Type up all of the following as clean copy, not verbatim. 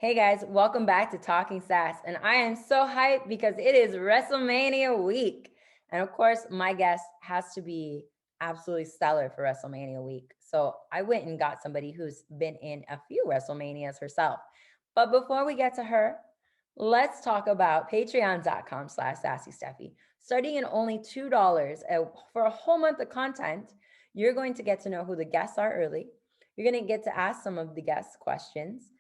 Hey guys, welcome back to Talking Sass. And I am so hyped because it is WrestleMania week. And of course, my guest has to be absolutely stellar for WrestleMania week. So I went and got somebody who's been in a few WrestleManias herself. But before we get to her, let's talk about patreon.com/sassysteffi. Starting in only $2 for a whole month of content, you're going to get to know who the guests are early. You're going to get to ask some of the guests questions.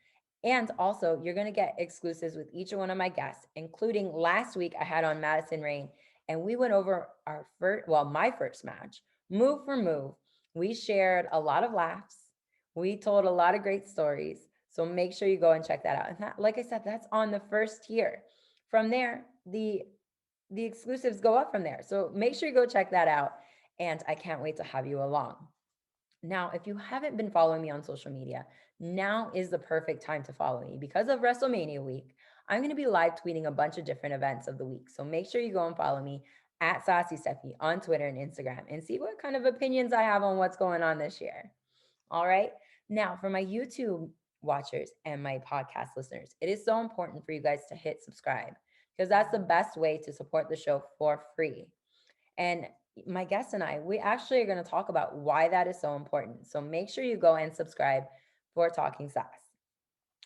And also, you're going to get exclusives with each one of my guests, including last week I had on Madison Rain, and we went over my first match, move for move. We shared a lot of laughs. We told a lot of great stories. So make sure you go and check that out. And that, like I said, that's on the first tier. From there, the exclusives go up from there. So make sure you go check that out. And I can't wait to have you along. Now, if you haven't been following me on social media, now is the perfect time to follow me. Because of WrestleMania week, I'm going to be live tweeting a bunch of different events of the week. So make sure you go and follow me at Sassy Steffi on Twitter and Instagram and see what kind of opinions I have on what's going on this year. All right. Now, for my YouTube watchers and my podcast listeners, it is so important for you guys to hit subscribe because that's the best way to support the show for free. And my guest and we actually are going to talk about why that is so important. So make sure you go and subscribe for Talking Sass.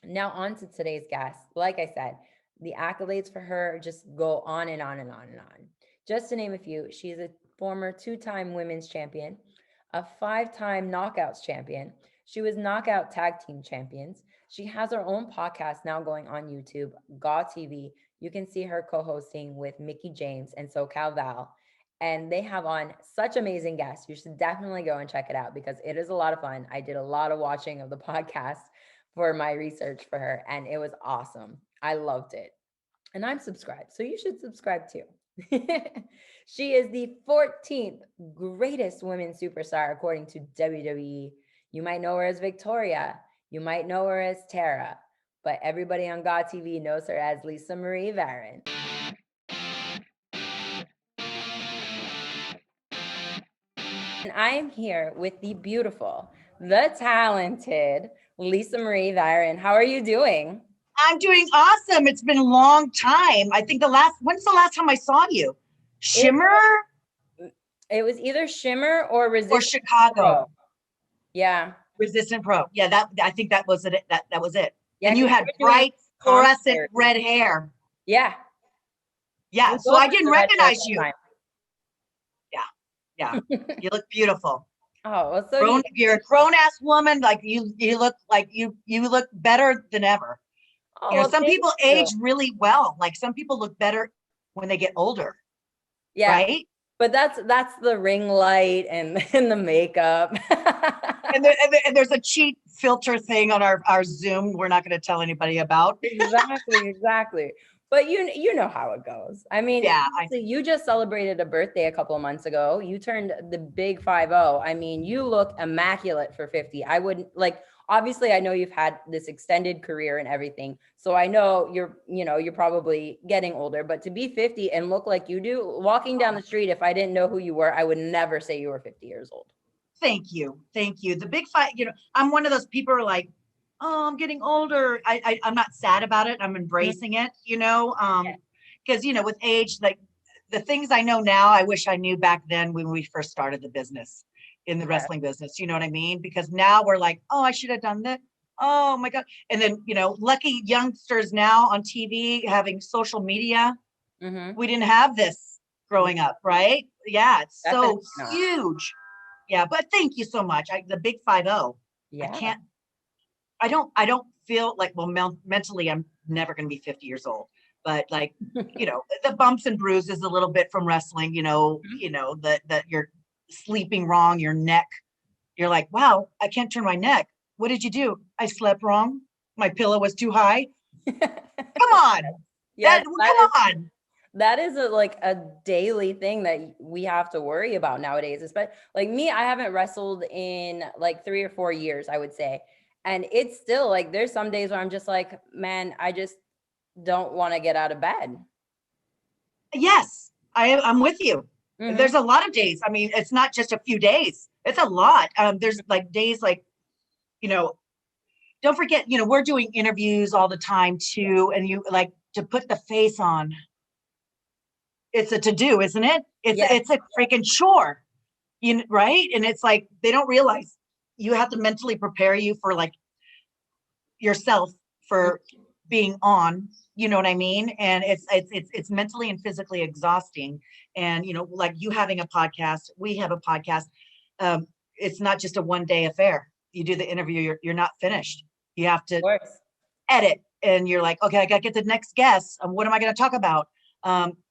Now, on to today's guest. Like I said, the accolades for her just go on and on and on and on. Just to name a few, she's a former 2-time women's champion, a 5-time knockouts champion. She was knockout tag team champions. She has her own podcast now going on YouTube, Gaw TV. You can see her co-hosting with Mickey James and SoCal Val. And they have on such amazing guests. You should definitely go and check it out because it is a lot of fun. I did a lot of watching of the podcast for my research for her, and it was awesome. I loved it. And I'm subscribed, so you should subscribe too. She is the 14th greatest women's superstar according to WWE. You might know her as Victoria. You might know her as Tara, but everybody on God TV knows her as Lisa Marie Varon. And I am here with the beautiful, the talented Lisa Marie Varon. How are you doing? I'm doing awesome. It's been a long time. I think when's the last time I saw you? Shimmer? It was either Shimmer or Or Chicago. Pro. Yeah. Resistant Pro. Yeah, I think that was it. That was it. Yeah, and you had bright fluorescent red hair. Yeah. Yeah. So I didn't recognize you. Time. Yeah. You look beautiful. Oh, well, so you're a grown-ass woman. Like you look like you look better than ever. Oh, some people age really well. Like some people look better when they get older. Yeah. Right. But that's the ring light and the makeup. and there's a cheat filter thing on our Zoom we're not going to tell anybody about. Exactly. But you know how it goes. I mean, yeah, you just celebrated a birthday a couple of months ago. You turned the big 50. I mean, you look immaculate for 50. I wouldn't obviously I know you've had this extended career and everything. So I know you're probably getting older, but to be 50 and look like you do, walking down the street, if I didn't know who you were, I would never say you were 50 years old. Thank you. The big five, I'm one of those people who are like, oh, I'm getting older. I'm not sad about it. I'm embracing it, because, with age, like the things I know now, I wish I knew back then when we first started the business in the wrestling business. You know what I mean? Because now we're like, oh, I should have done that. Oh my God. And then, lucky youngsters now on TV having social media. Mm-hmm. We didn't have this growing up, right? Yeah. It's so huge. Yeah. But thank you so much. The big 50. Yeah. I don't feel like, mentally, I'm never going to be 50 years old, but like, the bumps and bruises a little bit from wrestling, that you're sleeping wrong, your neck, you're like, wow, I can't turn my neck. What did you do? I slept wrong. My pillow was too high. Come on. Yeah, come on. That is a daily thing that we have to worry about nowadays. Especially like me, I haven't wrestled in like 3 or 4 years, I would say. And it's still like, there's some days where I'm just like, man, I just don't want to get out of bed. Yes, I'm with you. Mm-hmm. There's a lot of days. I mean, it's not just a few days. It's a lot. There's like days like, don't forget, we're doing interviews all the time too. And you like to put the face on. It's a to-do, isn't it? It's a freaking chore, right? And it's like, they don't realize you have to mentally prepare you for like yourself for being on, you know what I mean? And it's mentally and physically exhausting. And, like you having a podcast, we have a podcast. It's not just a one-day affair. You do the interview, you're not finished. You have to edit, and you're like, okay, I got to get the next guest. What am I going to talk about?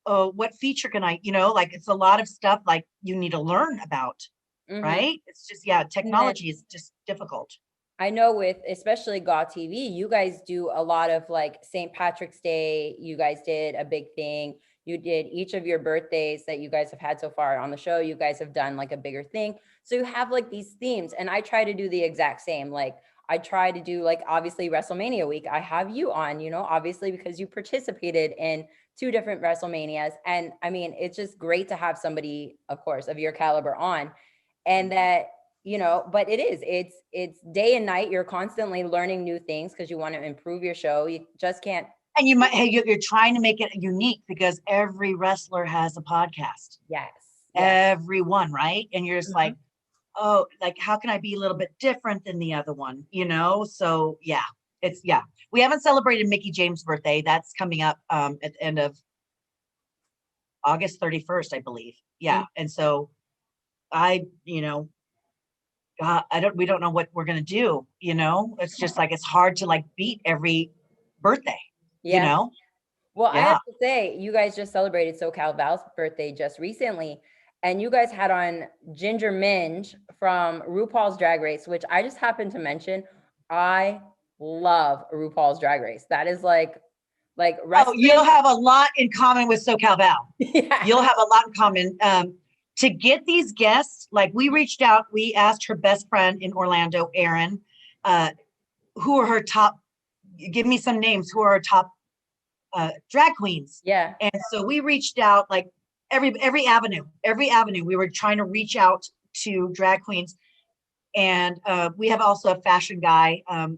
What feature can I, like it's a lot of stuff like you need to learn about, right? It's just, technology is just difficult. I know with especially GAW TV, you guys do a lot of like St. Patrick's Day. You guys did a big thing. You did each of your birthdays that you guys have had so far on the show. You guys have done like a bigger thing. So you have like these themes, and I try to do the exact same. Like I try to do like obviously WrestleMania week. I have you on, obviously because you participated in 2 different WrestleManias. And I mean, it's just great to have somebody, of course, of your caliber on, and that, but it's day and night. You're constantly learning new things because you want to improve your show. You just can't. And you're trying to make it unique because every wrestler has a podcast. Yes. Everyone, right? And you're just like, oh, like, how can I be a little bit different than the other one? So we haven't celebrated Mickie James' birthday. That's coming up at the end of August 31st, I believe. Yeah. And so God, we don't know what we're going to do. It's just like, it's hard to like beat every birthday, Well, I have to say, you guys just celebrated SoCal Val's birthday just recently, and you guys had on Ginger Minge from RuPaul's Drag Race, which I just happened to mention. I love RuPaul's Drag Race. That is like wrestling. Oh, you'll have a lot in common with SoCal Val. Yeah. You'll have a lot in common. To get these guests, like we reached out, we asked her best friend in Orlando, Erin, who are her top, give me some names, who are her top drag queens. Yeah. And so we reached out like every avenue, we were trying to reach out to drag queens. And we have also a fashion guy, and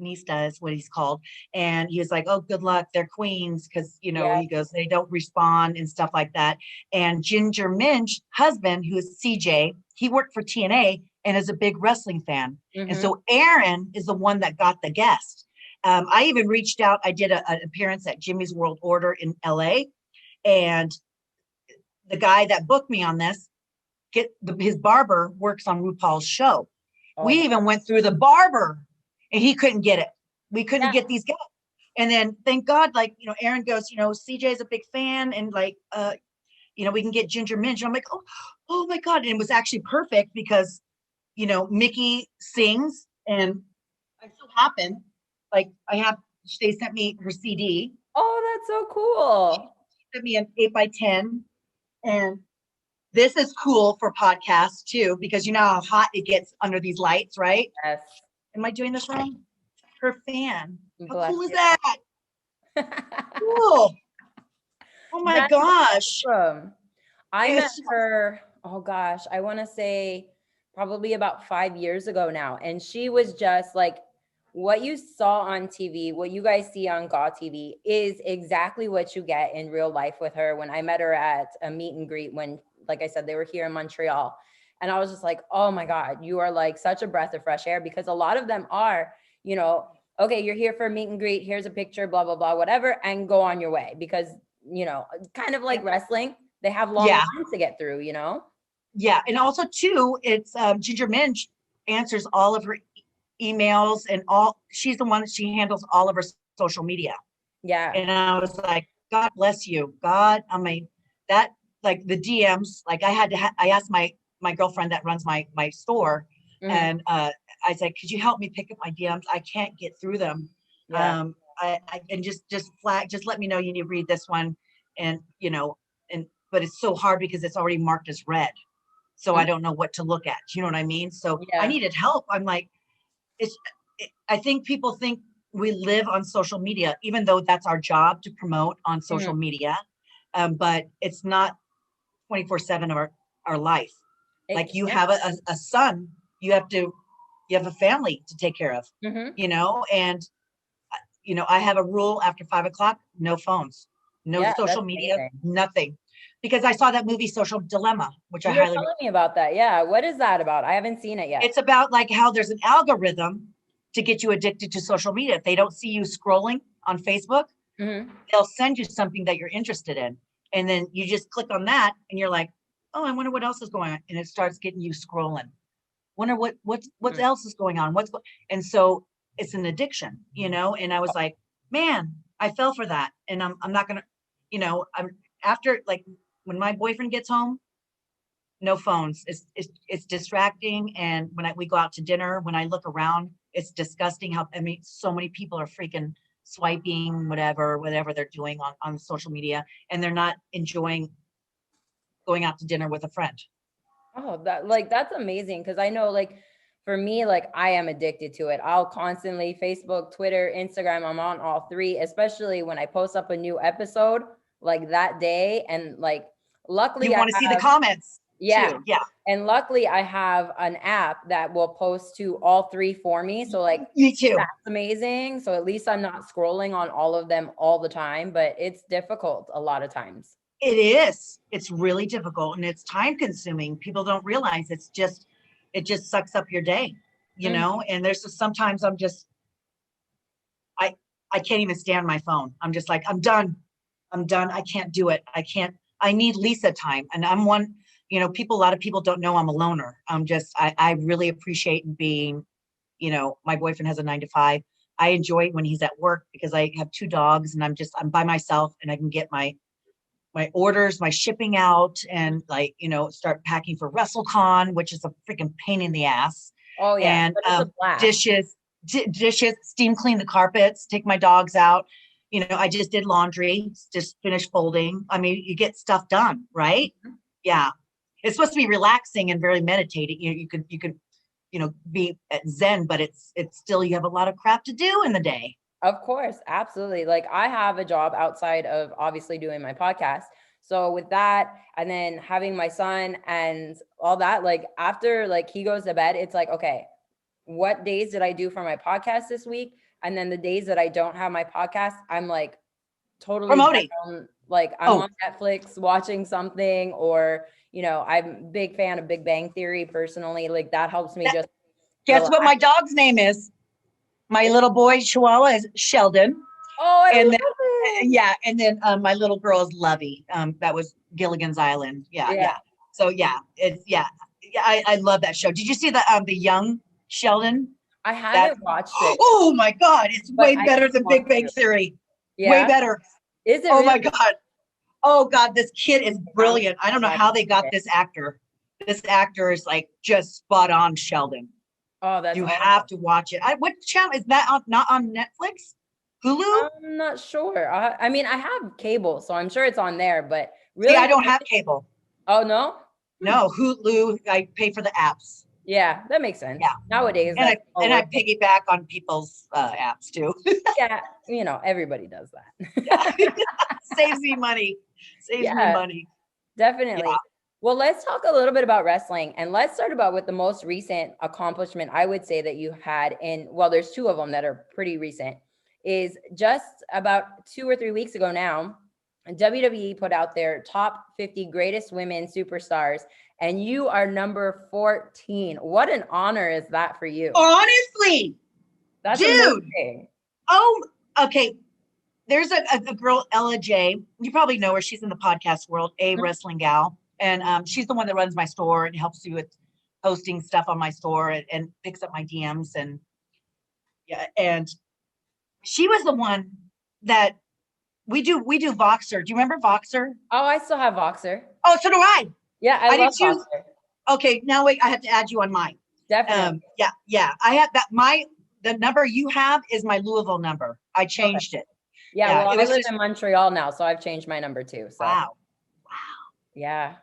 Nista is what he's called. And he was like, oh, good luck. They're queens. Cause he goes, they don't respond and stuff like that. And Ginger Minge husband, who is CJ, he worked for TNA and is a big wrestling fan. And so Erin is the one that got the guest. I even reached out. I did an appearance at Jimmy's World Order in LA. And the guy that booked me on this, his barber works on RuPaul's show. We even went through the barber, and he couldn't get it. We couldn't get these guys. And then thank God, like, Erin goes, CJ's a big fan, and like, we can get Ginger Minge. And I'm like, oh my God. And it was actually perfect because, Mickie sings, and I so happened, like they sent me her CD. Oh, that's so cool. She sent me an 8x10. And this is cool for podcasts too, because you know how hot it gets under these lights, right? Yes. Am I doing this wrong? Her fan. How cool is that? Cool. Oh my gosh. Awesome. I met her, oh gosh, I want to say probably about 5 years ago now. And she was just like, what you saw on TV, what you guys see on GAW TV is exactly what you get in real life with her. When I met her at a meet and greet, when, like I said, they were here in Montreal. And I was just like, oh my God, you are like such a breath of fresh air, because a lot of them are, okay, you're here for a meet and greet. Here's a picture, blah, blah, blah, whatever, and go on your way. Because, kind of like wrestling, they have long lines to get through, Yeah. And also too, it's Ginger Minge answers all of her emails and she's the one that she handles all of her social media. Yeah. And I was like, God bless you. God, I mean, that, like the DMs, like I asked my girlfriend that runs my store, and I said, could you help me pick up my DMs? I can't get through them. Yeah. And just let me know you need to read this one. And, but it's so hard because it's already marked as read. So I don't know what to look at. You know what I mean? So I needed help. I'm like, I think people think we live on social media, even though that's our job to promote on social media. But it's not 24/7 of our life. Like you have a son, you have to You have a family to take care of, Mm-hmm. and I have a rule after 5 o'clock, no phones, no Yeah, social that's media, amazing. nothing. Because I saw that movie Social Dilemma, which I You were highly, telling me about that. Yeah. What is that about? I haven't seen it yet. it's about like how there's an algorithm to get you addicted to social media. If they don't see you scrolling on Facebook, Mm-hmm. they'll send you something that you're interested in. And then you just click on that and you're like, oh, I wonder what else is going on. And it starts getting you scrolling. Wonder what else is going on. And so it's an addiction, and I was like, man, I fell for that. And I'm not gonna, I'm after, like, when my boyfriend gets home, no phones. It's distracting. And when we go out to dinner, when I look around, it's disgusting how, I mean, so many people are freaking swiping, whatever they're doing on social media, and they're not enjoying going out to dinner with a friend. Oh, that's amazing. Cause I know like for me, like I am addicted to it. I'll constantly Facebook, Twitter, Instagram, I'm on all three, especially when I post up a new episode like that day. And like You luckily I want to see the have, comments yeah. too. Yeah. And luckily I have an app that will post to all three for me. So like Me too. that's amazing. So at least I'm not scrolling on all of them all the time, but it's difficult a lot of times. It is. It's really difficult and it's time consuming. People don't realize it just sucks up your day, Mhm. and there's just sometimes I I can't even stand my phone. I'm just like, I'm done. I'm done. I can't do it. I need Lisa time. And I'm one, a lot of people don't know I'm a loner. I really appreciate being, my boyfriend has a 9 to 5. I enjoy it when he's at work because I have 2 dogs and I'm by myself and I can get my orders, my shipping out, and like, start packing for WrestleCon, which is a freaking pain in the ass. Oh yeah, And but it's a blast. dishes, steam clean the carpets, take my dogs out. I just did laundry, just finished folding. I mean, you get stuff done, right? Yeah. It's supposed to be relaxing and very meditating. You could, be at Zen, but it's still, you have a lot of crap to do in the day. Of course, absolutely. Like I have a job outside of obviously doing my podcast. So with that and then having my son and all that, like after like he goes to bed, it's like, okay, what days did I do for my podcast this week? And then the days that I don't have my podcast, I'm like totally Promoting. down. Like I'm on Netflix watching something, or I'm a big fan of Big Bang Theory personally. Like that helps me just Guess relax. what my dog's name is? My little boy Chihuahua is Sheldon. Oh, I And love then, it. yeah, and then my little girl is Lovey. That was Gilligan's Island. Yeah, Yeah. yeah. So yeah, yeah. I love that show. Did you see the young Sheldon? I That haven't watched it, Oh my God, it's but way I better than want Big Bang to. Theory. Way Yeah. better. Is it Oh really? my God. Oh God, this kid is brilliant. I don't know how they got it. this actor. This actor is like just spot on Sheldon. Oh, that's You awesome. have to watch it. What channel is that on? Not on Netflix? Hulu? I'm not sure. I mean, I have cable, so I'm sure it's on there, but really, See, I don't have cable. Oh, no? No, Hulu. I pay for the apps. Yeah, that makes sense. Yeah. Nowadays, And I worth it. piggyback on people's apps too. Yeah, everybody does that. Yeah. Saves me money. Saves me money. Definitely. Yeah. Well, let's talk a little bit about wrestling, and let's start about with the most recent accomplishment I would say that you had there's two of them that are pretty recent, is just about 2 or 3 weeks ago now, WWE put out their top 50 greatest women superstars, and you are number 14. What an honor is that for you? Honestly, That's dude. amazing. Oh, okay. There's a girl, Ella J. You probably know her. She's in the podcast world, a wrestling gal. And she's the one that runs my store and helps you with posting stuff on my store and picks up my DMs. And yeah, and she was the one that we do Voxer. Do you remember Voxer? Oh, I still have Voxer. Oh, so do I. Yeah, I love did too. Voxer. Okay, now wait, I have to add you on mine. Definitely. Yeah. I have that. The number you have is my Louisville number. I changed it. Yeah, well, I live in Montreal now, so I've changed my number too. So. Wow. Yeah,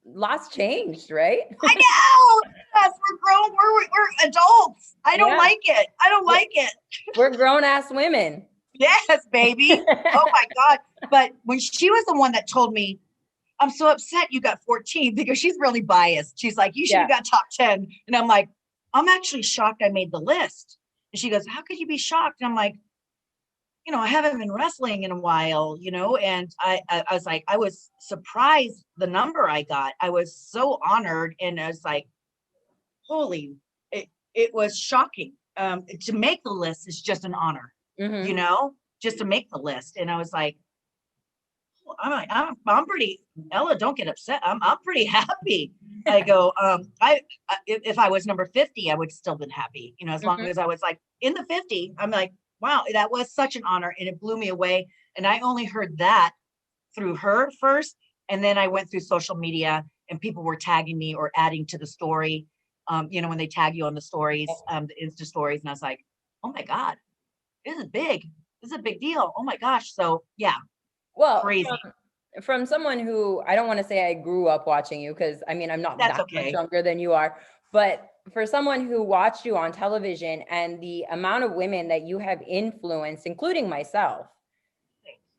lots changed, right? I know. Yes, we're grown. We're adults. I don't like it. I don't like it. We're grown ass women. Yes, baby. Oh my God. But when she was the one that told me, I'm so upset you got 14, because she's really biased. She's like, you should have got top 10. And I'm like, I'm actually shocked I made the list. And she goes, how could you be shocked? And I'm like, I haven't been wrestling in a while, and I was like, I was surprised the number I got. I was so honored. And I was like, holy, it was shocking. To make the list is just an honor, just to make the list. And I was like, I'm pretty, Ella, don't get upset. I'm pretty happy. I go, if I was number 50, I would still been happy, as long as I was like in the 50. I'm like, wow, that was such an honor, and it blew me away. And I only heard that through her first, and then I went through social media, and people were tagging me or adding to the story. When they tag you on the stories, the Insta stories, and I was like, oh my God, this is big. This is a big deal. Oh my gosh. So yeah. Well, crazy. From someone who, I don't want to say I grew up watching you, because I mean, I'm not That's that okay. much younger than you are, but for someone who watched you on television and the amount of women that you have influenced, including myself,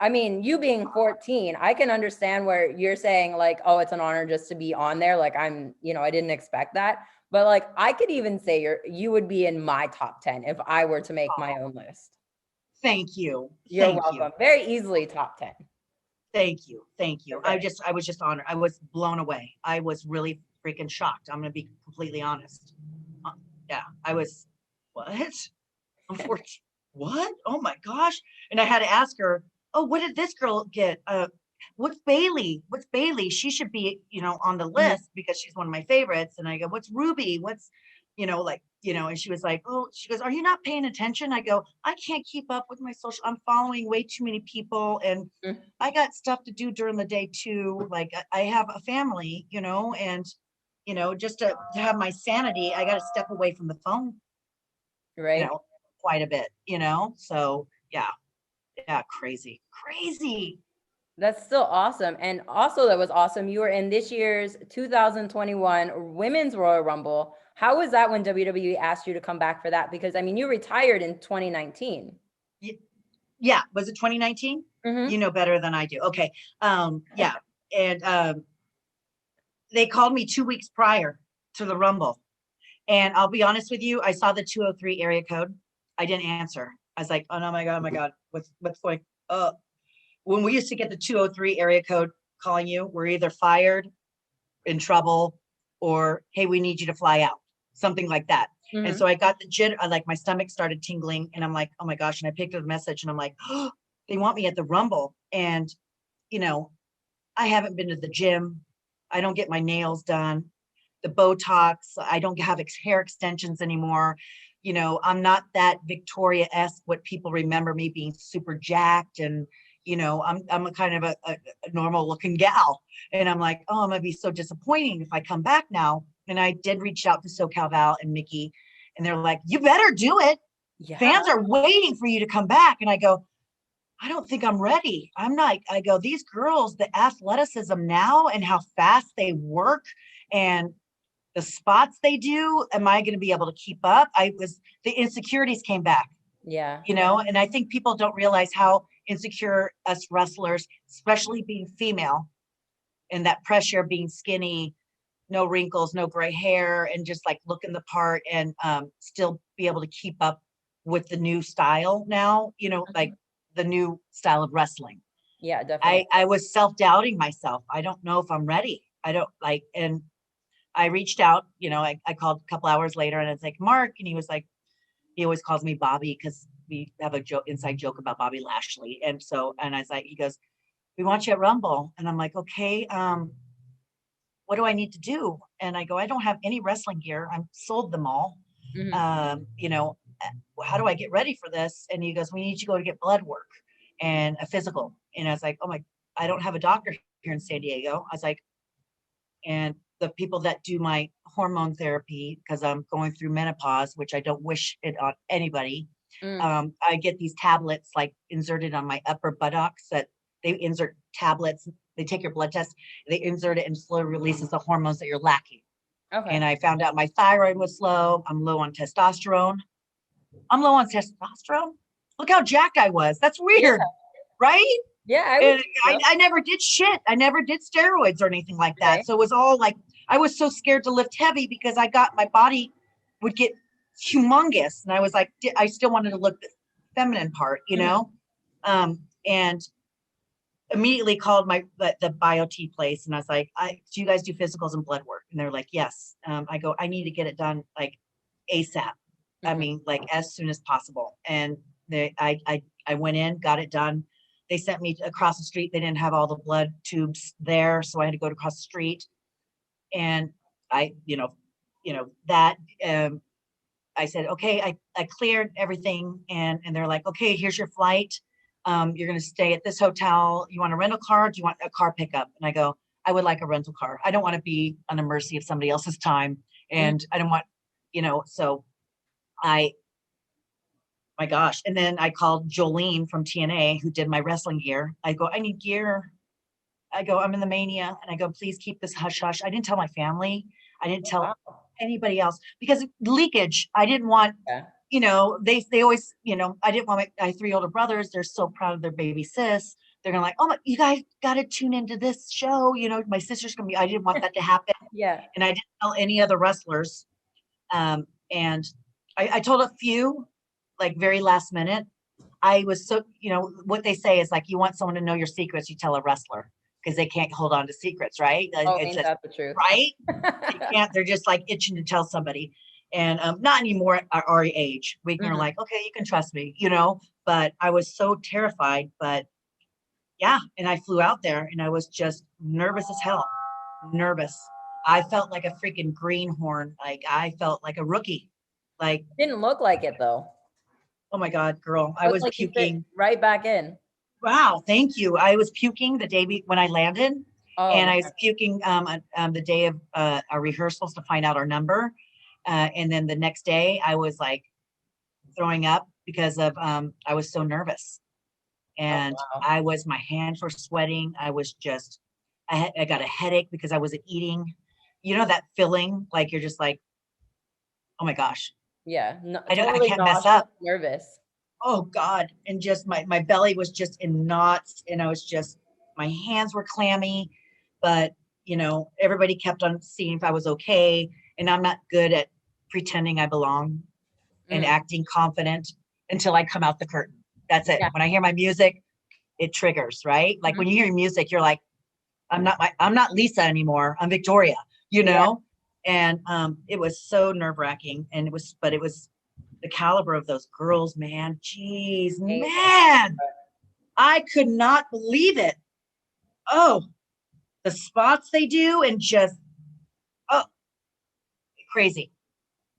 I mean, you being 14, I can understand where you're saying like, oh, it's an honor just to be on there. Like I didn't expect that. But like, I could even say you would be in my top 10 if I were to make my own list. Thank you. You're welcome. Very easily top 10. Thank you. Thank you. Okay. I was just honored. I was blown away. I was really freaking shocked. I'm going to be completely honest. Yeah, I was, what? Unfortunately, what? Oh my gosh. And I had to ask her, oh, what did this girl get? What's Bailey? What's Bailey? She should be, on the list because she's one of my favorites. And I go, what's Ruby? What's, and she was like, oh, she goes, are you not paying attention? I go, I can't keep up with my social. I'm following way too many people. And I got stuff to do during the day too. Like I have a family, and, just to have my sanity, I got to step away from the phone, right? Quite a bit, so yeah. Yeah, crazy. That's still awesome. And also that was awesome. You were in this year's 2021 Women's Royal Rumble. How was that when WWE asked you to come back for that? Because I mean, you retired in 2019. Yeah. Was it 2019? You know better than I do. Okay. Yeah. And they called me 2 weeks prior to the Rumble. And I'll be honest with you, I saw the 203 area code. I didn't answer. I was like, oh no, my God, what's going on? When we used to get the 203 area code calling you, we're either fired, in trouble, or hey, we need you to fly out, something like that. And so I got the jitter, like my stomach started tingling, and I'm like, oh my gosh. And I picked up the message, and I'm like, oh, they want me at the Rumble. And I haven't been to the gym. I don't get my nails done, the Botox. I don't have hair extensions anymore. I'm not that Victoria-esque, what people remember me being super jacked, and I'm a kind of a normal looking gal. And I'm like, oh, I'm gonna be so disappointing if I come back now. And I did reach out to SoCal Val and Mickey, and they're like, you better do it. Yeah. Fans are waiting for you to come back. And I go, I don't think I'm ready. I'm not. I go, these girls, the athleticism now and how fast they work and the spots they do, am I going to be able to keep up? The insecurities came back. Yeah. And I think people don't realize how insecure us wrestlers, especially being female, and that pressure of being skinny, no wrinkles, no gray hair, and just like looking the part, and still be able to keep up with the new style now, like the new style of wrestling. Yeah, definitely. I was self-doubting myself. I don't know if I'm ready. I don't like, and I reached out, I called a couple hours later, and it's like, Mark, and he was like, he always calls me Bobby because we have a inside joke about Bobby Lashley. And I was like, he goes, we want you at Rumble. And I'm like, okay, what do I need to do? And I go, I don't have any wrestling gear. I've sold them all. How do I get ready for this? And he goes, we need you to go to get blood work and a physical. And I was like, oh I don't have a doctor here in San Diego. I was like, and the people that do my hormone therapy, because I'm going through menopause, which I don't wish it on anybody. I get these tablets like inserted on my upper buttocks that they insert tablets. They take your blood test, they insert it, and slowly releases the hormones that you're lacking. Okay. And I found out my thyroid was low. I'm low on testosterone. Look how jacked I was. That's weird, right? Yeah. I never did shit. I never did steroids or anything like that. Okay. So it was all like, I was so scared to lift heavy because I got my body would get humongous. And I was like, I still wanted to look the feminine part, you know? And immediately called the BioT place. And I was like, do you guys do physicals and blood work? And they're like, yes. I go, I need to get it done like ASAP. I mean, like as soon as possible. And I went in, got it done. They sent me across the street. They didn't have all the blood tubes there. So I had to go across the street. And I said, okay, I cleared everything. And they're like, okay, here's your flight. You're going to stay at this hotel. You want a rental car? Do you want a car pickup? And I go, I would like a rental car. I don't want to be on the mercy of somebody else's time. And I don't want, so my gosh. And then I called Jolene from TNA who did my wrestling gear. I go, I need gear. I go, I'm in the Mania. And I go, please keep this hush hush. I didn't tell my family. I didn't tell anybody else because leakage. I didn't want, they always, I didn't want my 3 older brothers. They're so proud of their baby sis. They're going to like, oh, you guys got to tune into this show. My sister's going to be, I didn't want that to happen. And I didn't tell any other wrestlers. And I told a few, like very last minute. I was so, what they say is like, you want someone to know your secrets, you tell a wrestler because they can't hold on to secrets, right? Ain't that the truth? Right? They can't, they're just like itching to tell somebody. And not anymore at our age. We are like, okay, you can trust me, but I was so terrified, but yeah. And I flew out there and I was just nervous as hell, nervous. I felt like a freaking greenhorn. Like I felt like a rookie. Like didn't look like it though. Oh my God, girl. I was like puking right back in. Wow. Thank you. I was puking the day when I landed and I was puking the day of our rehearsals to find out our number. And then the next day I was like throwing up because of, I was so nervous and my hands were sweating. I was just, I got a headache because I wasn't eating, that feeling like you're just like, oh my gosh. Yeah. I can't mess up. Nervous. Oh God. And just my belly was just in knots and I was just, my hands were clammy, but everybody kept on seeing if I was okay. And I'm not good at pretending I belong and acting confident until I come out the curtain. That's it. Yeah. When I hear my music, it triggers, right? Like when you hear music, you're like, I'm not Lisa anymore. I'm Victoria, And it was so nerve wracking and it was the caliber of those girls, man. Jeez, man. I could not believe it. Oh, the spots they do and just, crazy.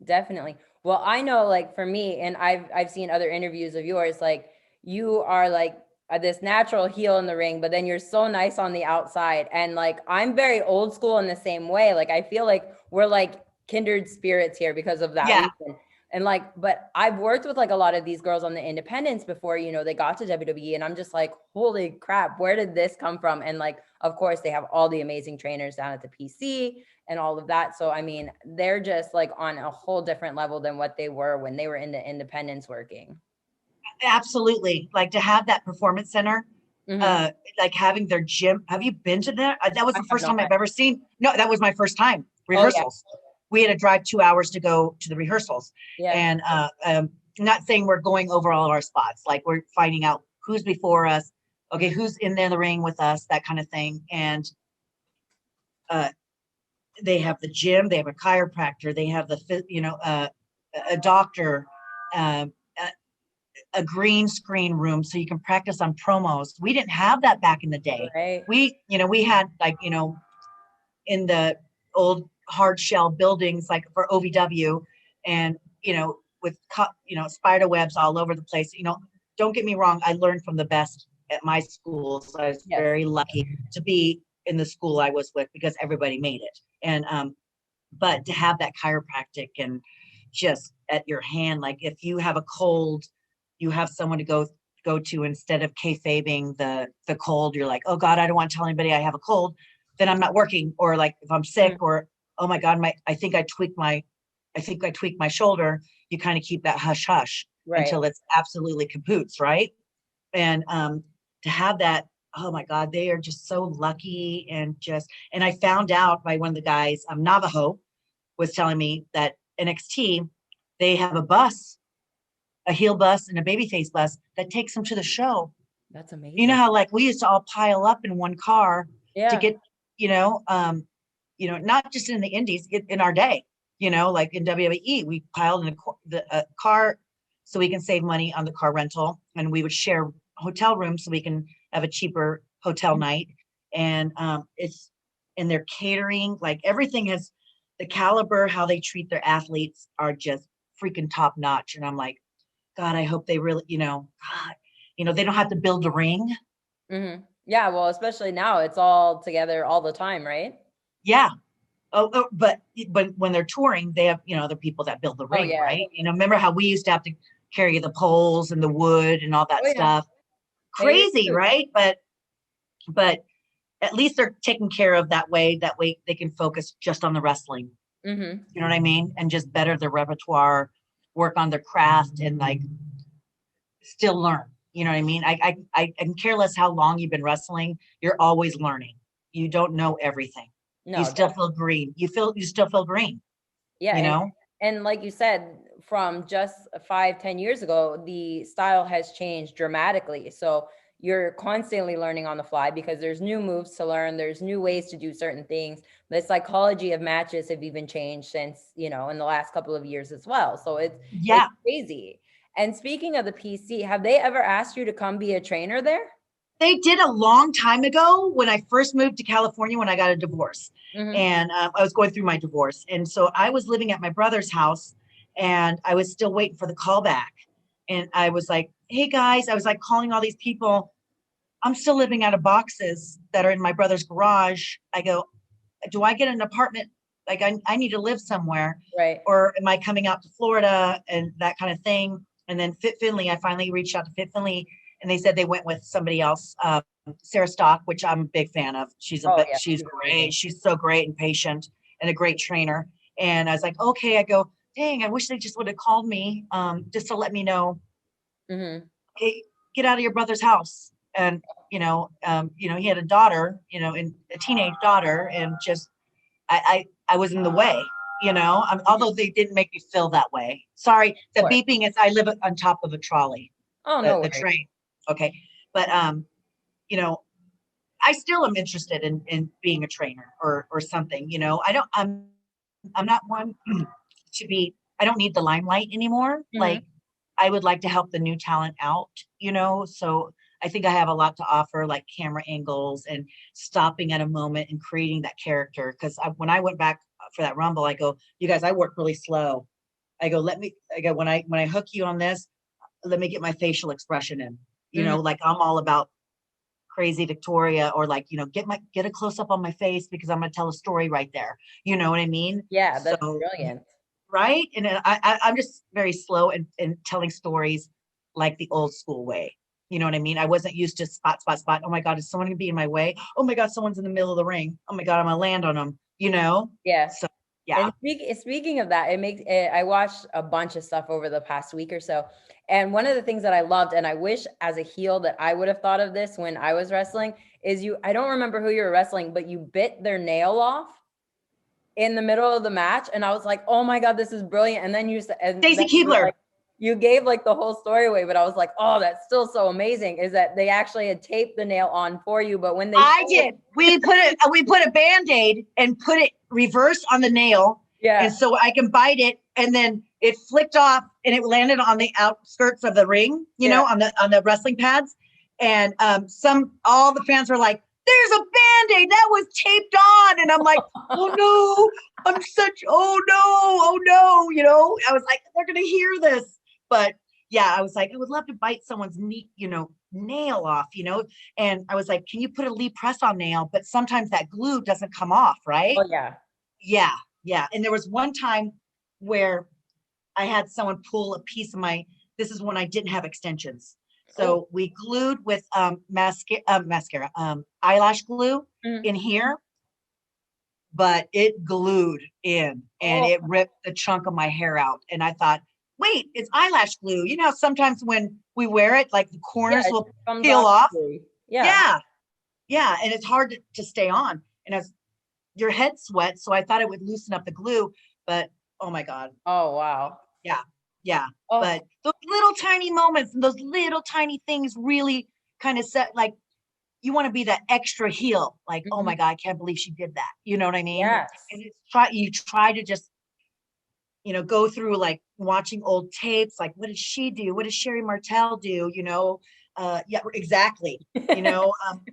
Definitely. Well, I know like for me, and I've seen other interviews of yours, like you are like this natural heel in the ring, but then you're so nice on the outside. And like, I'm very old school in the same way. Like, I feel like we're like kindred spirits here because of that reason. And like, but I've worked with like a lot of these girls on the independents before, they got to WWE and I'm just like, holy crap, where did this come from? And like, of course they have all the amazing trainers down at the PC and all of that. So, I mean, they're just like on a whole different level than what they were when they were in the independents working. Absolutely. Like to have that performance center, like having their gym. Have you been to that? That was the first time I've ever seen. No, that was my first time rehearsals. Oh, yeah. We had to drive 2 hours to go to the rehearsals. Yeah. And not saying we're going over all of our spots, like we're finding out who's before us. Okay. Who's in there in the ring with us, that kind of thing. And they have the gym, they have a chiropractor, they have a doctor, a green screen room so you can practice on promos. We didn't have that back in the day. Right. We had like, in the old hard shell buildings, like for OVW and, with, spider webs all over the place. Don't get me wrong. I learned from the best at my schools. I was very lucky to be in the school I was with because everybody made it. And, but to have that chiropractic and just at your hand, like if you have a cold, you have someone to go to instead of kayfabing the cold. You're like, oh God, I don't want to tell anybody I have a cold. Then I'm not working. Or like if I'm sick or, oh my God, I think I tweaked my shoulder. You kind of keep that hush hush until it's absolutely kapoots. Right. And to have that, oh my God, they are just so lucky. And I found out by one of the guys, Navajo was telling me that NXT, they have a bus, a heel bus and a babyface bus that takes them to the show. That's You know amazing. how like we used to all pile up in one car to Yeah. get, not just in the indies, in our day, like in WWE, we piled in the car so we can save money on the car rental, and we would share hotel rooms so we can have a cheaper hotel night. And and their catering, like everything has the caliber, how they treat their athletes are just freaking top notch. And I'm like, God, I hope they really, God, they don't have to build a ring. Yeah, well, especially now it's all together all the time, right? Yeah. But when they're touring, they have, other people that build the Oh ring, yeah. right? Remember how we used to have to carry the poles and the wood and all that Oh yeah. stuff? They used Crazy, to. right? But at least they're taken care of that way. That way they can focus just on the wrestling. Mm-hmm. You know what I mean? And just better their repertoire, work on their craft, and like still learn. You know what I mean? I can care less how long you've been wrestling. You're always learning. You don't know everything. You No, still feel green. You still feel green, yeah, you know? and like you said, from just 5, 10 years ago, the style has changed dramatically. So you're constantly learning on the fly because there's new moves to learn, there's new ways to do certain things. The psychology of matches have even changed since, in the last couple of years as well. So it's Yeah. crazy. And speaking of the PC, have they ever asked you to come be a trainer there? They did a long time ago when I first moved to California when I got a divorce. Mm-hmm. And I was going through my divorce. And so I was living at my brother's house and I was still waiting for the call back. And I was like, hey guys, I was like calling all these people. I'm still living out of boxes that are in my brother's garage. I go, do I get an apartment? Like I need to live somewhere. Right. Or am I coming out to Florida and that kind of thing? And then Fit Finley, I finally reached out to Fit Finley and they said they went with somebody else, Sarah Stock, which I'm a big fan of. Oh yeah, She's she's amazing. great. She's so great and patient and a great trainer. And I was like, okay, I go, dang, I wish they just would have called me just to let me know, Mm-hmm. hey, get out of your brother's house. And he had a daughter, and a teenage daughter, and just I was in the way, although they didn't make me feel that way. Sorry, the Of course. beeping is I live on top of a trolley, Oh, the no the worries. train. Okay, but you know, I still am interested in being a trainer or something. I'm not one to be. I don't need the limelight anymore. Mm-hmm. Like I would like to help the new talent out. So I think I have a lot to offer, like camera angles and stopping at a moment and creating that character. Because when I went back for that rumble, I go, you guys, I work really slow. I go when I hook you on this, let me get my facial expression in. Mm-hmm. Like I'm all about crazy Victoria, or like get a close up on my face because I'm going to tell a story right there. You know what I mean? Yeah, So that's brilliant. right, and I'm just very slow in telling stories like the old school way. You know what I mean? I wasn't used to spot. Oh my God, is someone gonna be in my way? Oh my God, someone's in the middle of the ring. Oh my God, I'm gonna land on them. Yeah. So yeah. And speaking of that, I watched a bunch of stuff over the past week or so. And one of the things that I loved, and I wish as a heel that I would have thought of this when I was wrestling, is I don't remember who you were wrestling, but you bit their nail off in the middle of the match. And I was like, oh my God, this is brilliant. And then Stacy you were Keebler. like, you gave like the whole story away, but I was like, oh, that's still so amazing, is that they actually had taped the nail on for you. But when they I showed, did. We put a band-aid and put it reverse on the nail. And yeah, so I can bite it, and then it flicked off and it landed on the outskirts of the ring, yeah. on the wrestling pads. And all the fans were like, there's a band-aid that was taped on. And I'm like, oh no, oh no, I was like, they're gonna hear this. But yeah, I was like, I would love to bite someone's nail off, and I was like, can you put a Lee press on nail? But sometimes that glue doesn't come off, right? Oh yeah. Yeah, yeah. And there was one time where I had someone pull a piece of this is when I didn't have extensions. Oh. So we glued with mascara, eyelash glue Mhm. in here, but it glued in and Oh, it ripped the chunk of my hair out. And I thought, wait, it's eyelash glue. Sometimes when we wear it, like the yeah, corners it will just comes peel off off. easily. Yeah. Yeah, yeah. And it's hard to stay on. And as your head sweats, so I thought it would loosen up the glue, but oh my God. Oh, wow. Yeah. Yeah. Oh, But those little tiny moments and those little tiny things really kind of set, like, you want to be that extra heel, like, oh my mhm. God, I can't believe she did that. You know what I mean? Yes. And you try to just, go through like watching old tapes, like, what did she do? What did Sherry Martell do? Yeah, exactly.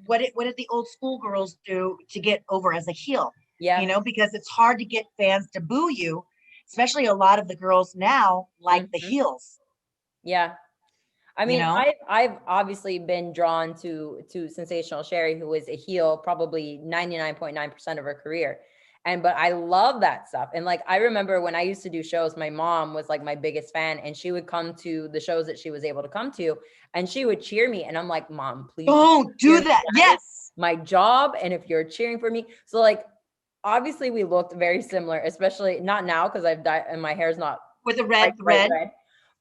What did the old school girls do to get over as a heel? Yeah. Because it's hard to get fans to boo you, especially a lot of the girls now like the Mhm. heels, Yeah. I you mean, know? I've obviously been drawn to Sensational Sherry, who is a heel probably 99.9% of her career. But I love that stuff. And like I remember when I used to do shows, my mom was like my biggest fan, and she would come to the shows that she was able to come to, and she would cheer me. And I'm like, Mom, please don't Don't cheer do me. that. That is Yes. my job. And if you're cheering for me, so like obviously we looked very similar, especially not now because I've dyed and my hair's not With the like red bright thread. red.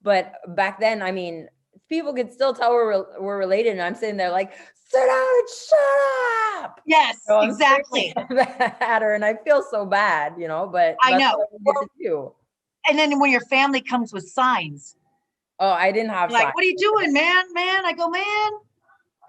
But back then, I mean, people could still tell we're related, and I'm sitting there like, sit down and shut up. Yes, So I'm exactly. screaming at her, and I feel so bad, but I that's know. what we get to do. And then when your family comes with signs, Oh, I didn't have like, signs. what are you doing, man? Man, I go, man,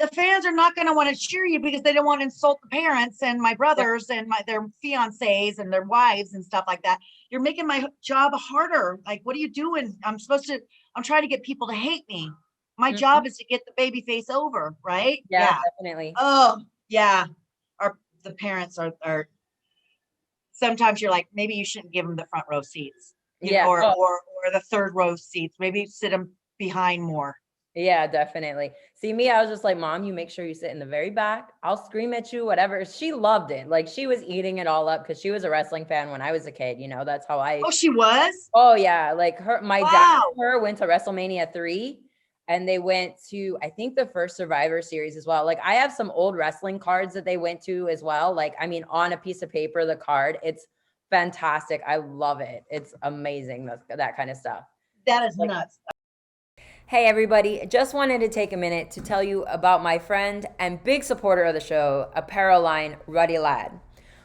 the fans are not going to want to cheer you because they don't want to insult the parents and my Yeah. brothers and their fiancés and their wives and stuff like that. You're making my job harder. Like, what are you doing? I'm trying to get people to hate me. My Mhm. job is to get the baby face over, right? Yeah, Yeah. definitely. Oh, yeah. The parents are sometimes you're like, maybe you shouldn't give them the front row seats, Yeah. or Oh, the third row seats. Maybe sit them behind more. yeah, definitely. See, me, I was just like, Mom, you make sure you sit in the very back. I'll scream at you, whatever. She loved it. Like she was eating it all up because she was a wrestling fan when I was a kid. That's how I. Oh, she was? Oh yeah, like my dad Wow. and her went to WrestleMania 3, and they went to I think the first Survivor Series as well. Like I have some old wrestling cards that they went to as well. Like I mean on a piece of paper the card. It's fantastic. I love it. It's amazing that kind of stuff. That is Like nuts. hey everybody, just wanted to take a minute to tell you about my friend and big supporter of the show, apparel line Ruddy Lad.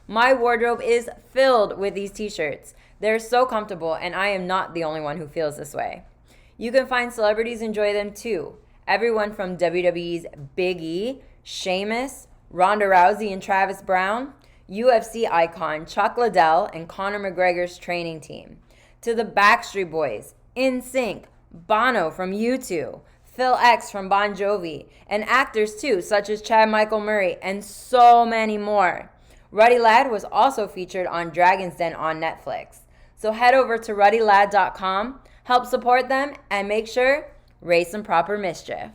My wardrobe is filled with these t-shirts. They're so comfortable, and I am not the only one who feels this way. You can find celebrities enjoy them too. Everyone from WWE's Big E, Sheamus, Ronda Rousey and Travis Brown, UFC icon Chuck Liddell and Conor McGregor's training team, to the Backstreet Boys, NSYNC, Bono from U2, Phil X from Bon Jovi, and actors too, such as Chad Michael Murray, and so many more. Ruddy Lad was also featured on Dragon's Den on Netflix. So head over to ruddylad.com, help support them, and make sure raise some proper mischief.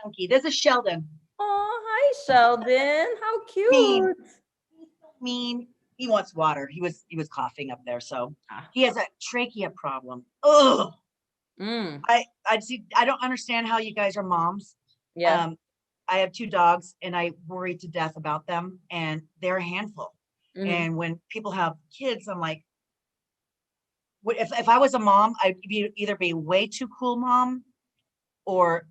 Funky. This is Sheldon. Oh, hi Sheldon. How Mean. cute. He's so mean. He wants water. He was coughing up there, so Ah. he has a trachea problem. Oh, Mm, I see. I don't understand how you guys are moms. yeah. Um, I have two dogs, and I worry to death about them, and they're a handful. Hmm. And when people have kids, I'm like, if I was a mom, either be way too cool mom, or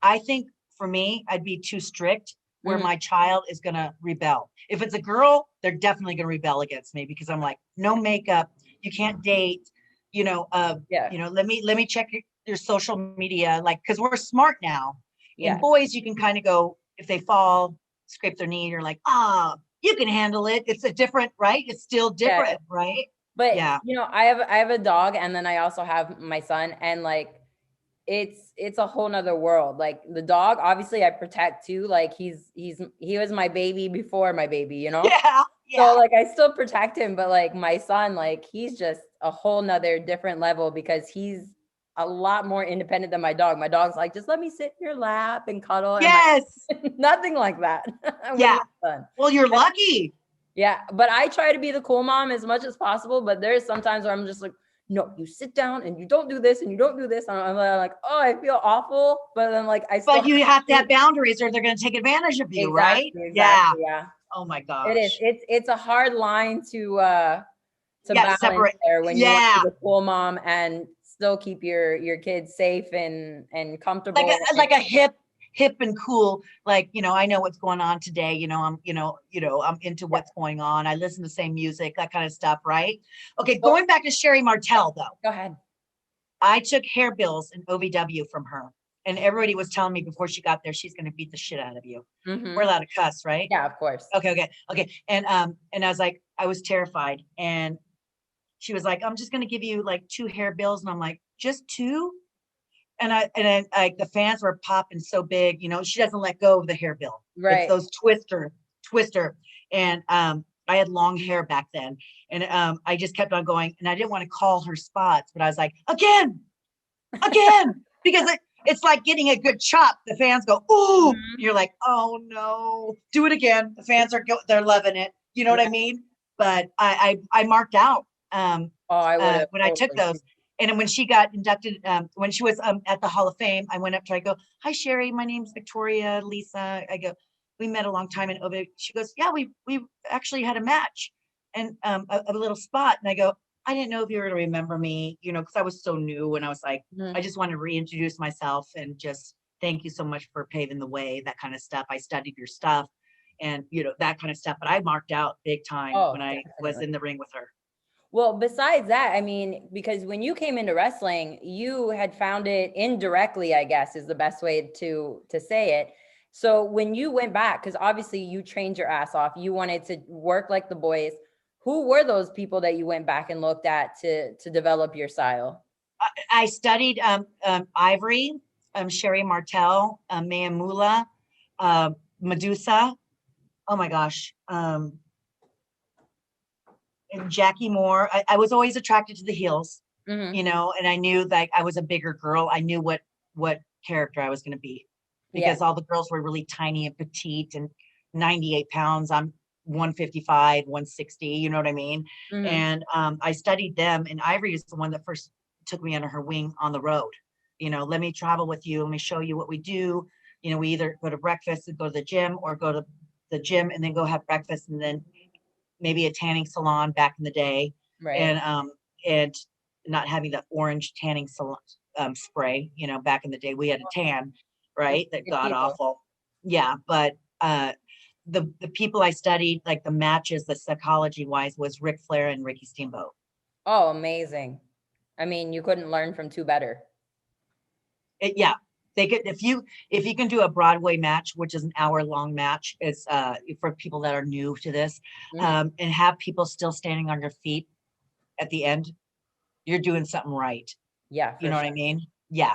I think for me, I'd be too strict where Hmm. my child is going to rebel. If it's a girl, they're definitely going to rebel against me because I'm like, no makeup, you can't date, Yeah. let me check your social media, like, because we're smart now. In Yeah. boys, you can kind of go, if they fall, scrape their knee, you're like, you can handle it. It's a different, right? It's still Yeah. different, right? But Yeah. I have a dog, and then I also have my son, and like it's a whole nother world. Like the dog, obviously I protect too. Like he was my baby before my baby. Yeah. So Yeah. like I still protect him, but like my son, like he's just a whole nother different level because he's a lot more independent than my dog. My dog's like, just let me sit in your lap and cuddle. And Yes. like nothing like that with Yeah. my son. Well, you're lucky. Yeah, but I try to be the cool mom as much as possible. But there's sometimes where I'm just like, no, you sit down and you don't do this and you don't do this. And I'm like, oh, I feel awful. But then like I still But have you to have to do have boundaries or they're going to take advantage of you, right? exactly, Yeah. exactly. Yeah. Oh my It is. gosh. It's a hard line to Yeah, balance separate. there when you want to Yeah. be the cool mom and still keep your kids safe and Like comfortable. a like a hip and cool, like, I know what's going on today, I'm into Yeah, what's going on. I listen to the same music, that kind of stuff, right? Okay, well, going back to Sherry Martell though. go ahead. I took hair bills and OVW from her. And everybody was telling me before she got there, she's going to beat the shit out of you. We're allowed to cuss, right? Yeah, of course. Okay. And I was like, I was terrified. And she was like, I'm just going to give you like 2 hair bills. And I'm like, just 2? And the fans were popping so big, she doesn't let go of the hair bill. It's Right. those twister. And I had long hair back then. And I just kept on going, and I didn't want to call her spots, but I was like, again, because it's like getting a good chop. The fans go, ooh, you're like, oh no, do it again. The fans they're loving it. You know what I mean? But I marked out I would have when I took those. And then when she got inducted, when she was at the Hall of Fame, I went up to her, I go, hi, Sherry, my name's Victoria, Lisa. I go, we met a long time in OVW. She goes, yeah, we actually had a match and a little spot. And I go, I didn't know if you were going to remember me, because I was so new. And I was like, I just want to reintroduce myself and just thank you so much for paving the way, that kind of stuff. I studied your stuff and, that kind of stuff. But I marked out big time when I was in the ring with her. Well, besides that, I mean, because when you came into wrestling, you had found it indirectly, I guess is the best way to say it. So when you went back, because obviously you trained your ass off, you wanted to work like the boys. Who were those people that you went back and looked at to develop your style? I studied Ivory, Sherry Martel, Maya Mula, Medusa. Oh my gosh. And Jackie Moore. I was always attracted to the heels, and I knew that I was a bigger girl. I knew what character I was going to be because all the girls were really tiny and petite and 98 pounds. I'm 155, 160, you know what I mean? And I studied them, and Ivory is the one that first took me under her wing on the road. Let me travel with you. Let me show you what we do. We either go to breakfast and go to the gym, or go to the gym and then go have breakfast, and then maybe a tanning salon back in the day. Right. And not having the orange tanning salon spray, back in the day we had a tan, right? That god awful. Yeah. But the people I studied, like the matches, the psychology wise, was Ric Flair and Ricky Steamboat. Oh, amazing. I mean, you couldn't learn from two better. Yeah. They could, if you can do a Broadway match, which is an hour-long match, it's for people that are new to this, and have people still standing on your feet at the end, you're doing something right. Yeah, you know what I mean? Yeah.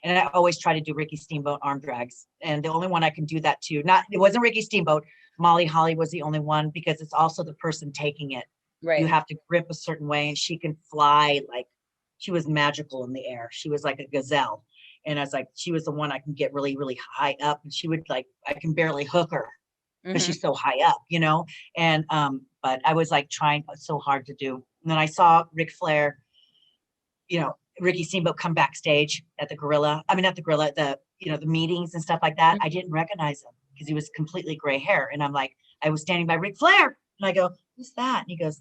And I always try to do Ricky Steamboat arm drags, and the only one I can do that to, it wasn't Ricky Steamboat. Molly Holly was the only one, because it's also the person taking it. Right. You have to grip a certain way, and she can fly like she was magical in the air. She was like a gazelle. And I was like, she was the one I can get really, really high up. And she would I can barely hook her because she's so high up, And, but I was like trying so hard to do. And then I saw Ric Flair, Ricky Steamboat come backstage at the Gorilla. I mean, not the Gorilla, the meetings and stuff like that. I didn't recognize him because he was completely gray hair. And I'm like, I was standing by Ric Flair and I go, who's that? And he goes,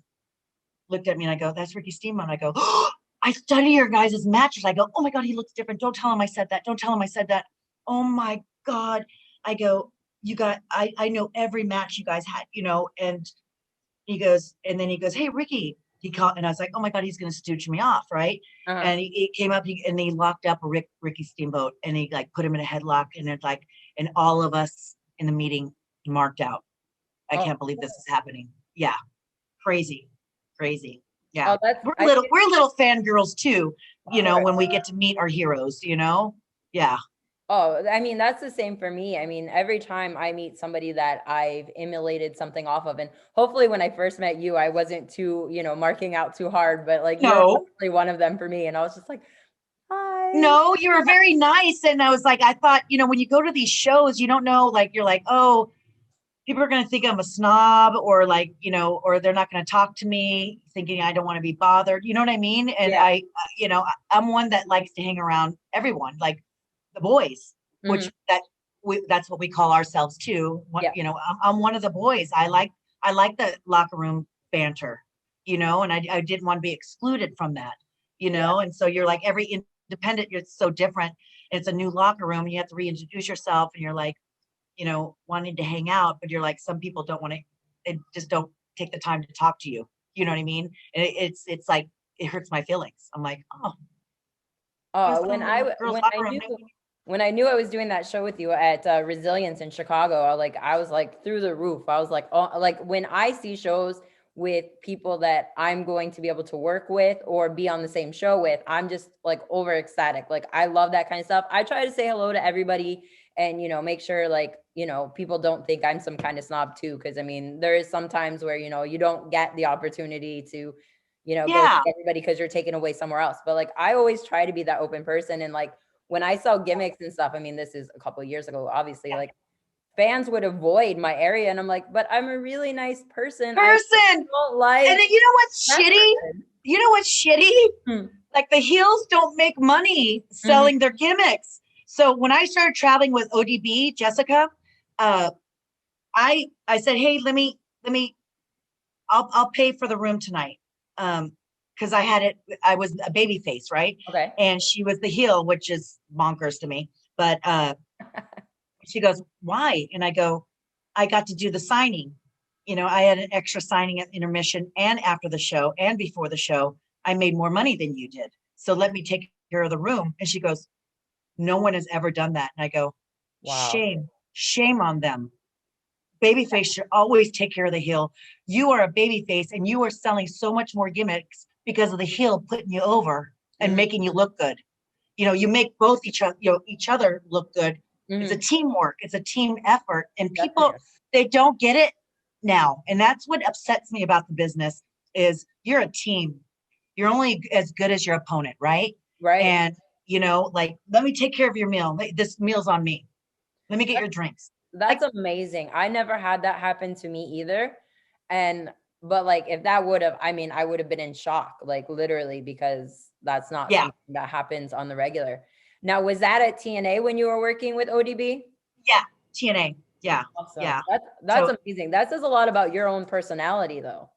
looked at me and I go, that's Ricky Steamboat. And I go, oh, I study your guys' matches. I go, oh my God, he looks different. Don't tell him I said that. Don't tell him I said that. Oh my God. I go, I know every match you guys had, and then he goes, hey, Ricky. He called, and I was like, oh my God, he's going to stooge me off. Right. And he came up and he locked up Ricky Steamboat, and he put him in a headlock, and it's and all of us in the meeting marked out. I can't believe this is happening. Yeah. Crazy. Yeah. We're little fangirls too, when we get to meet our heroes, Yeah. Oh, I mean, that's the same for me. I mean, every time I meet somebody that I've emulated something off of, and hopefully when I first met you, I wasn't too, marking out too hard, but you're really one of them for me. And I was just like, hi. No, you were very nice. And I was like, I thought, when you go to these shows, you don't know, you're like, oh, people are going to think I'm a snob, or or they're not going to talk to me thinking I don't want to be bothered. You know what I mean? And I'm one that likes to hang around everyone, like the boys, which that's what we call ourselves too. I'm one of the boys. I like the locker room banter, and I didn't want to be excluded from that, and so you're like every independent, you're so different. It's a new locker room. And you have to reintroduce yourself, and you're like, wanting to hang out, but you're like, some people don't want to, they just don't take the time to talk to you. You know what I mean? And it's like, it hurts my feelings. I'm like, oh, Oh, some girls' locker room. when I knew I was doing that show with you at Resilience in Chicago, I was like through the roof. I was like, oh, like when I see shows with people that I'm going to be able to work with or be on the same show with, I'm just like over ecstatic. Like I love that kind of stuff. I try to say hello to everybody and make sure like, people don't think I'm some kind of snob too. Cause I mean, there is sometimes where, you don't get the opportunity to, go Yeah, see everybody because you're taken away somewhere else. But like I always try to be that open person. And like when I sell gimmicks and stuff, I mean, this is a couple of years ago, obviously, yeah. like fans would avoid my area. And I'm like, but I'm a really nice person. I Person. don't And like then you know what's that shitty? person. You know what's shitty? Hmm. Like the heels don't make money Mhm. selling their gimmicks. So when I started traveling with ODB, Jessica, uh, I said, hey, let me I'll pay for the room tonight. Because I was a baby face, right? Okay. And she was the heel, which is bonkers to me. But she goes, why? And I go, I got to do the signing. I had an extra signing at intermission and after the show and before the show. I made more money than you did. So let me take care of the room. And she goes, no one has ever done that. And I go, Wow. shame on them. Babyface should always take care of the heel. You are a babyface and you are selling so much more gimmicks because of the heel putting you over and Mhm. making you look good. You make both each other look good. It's a Mhm. teamwork. It's a team effort. And people, Definitely. they don't get it now. And that's what upsets me about the business is you're a team. You're only as good as your opponent, right? Right. And, like, let me take care of your meal. This meal's on me. Let me get your drinks. That's Like, amazing. I never had that happen to me either. And but like if that would have, I mean, I would have been in shock, like literally, because that's not yeah, something that happens on the regular. Now, was that at TNA when you were working with ODB? yeah, TNA. Yeah, Awesome. yeah. That's So amazing. That says a lot about your own personality though.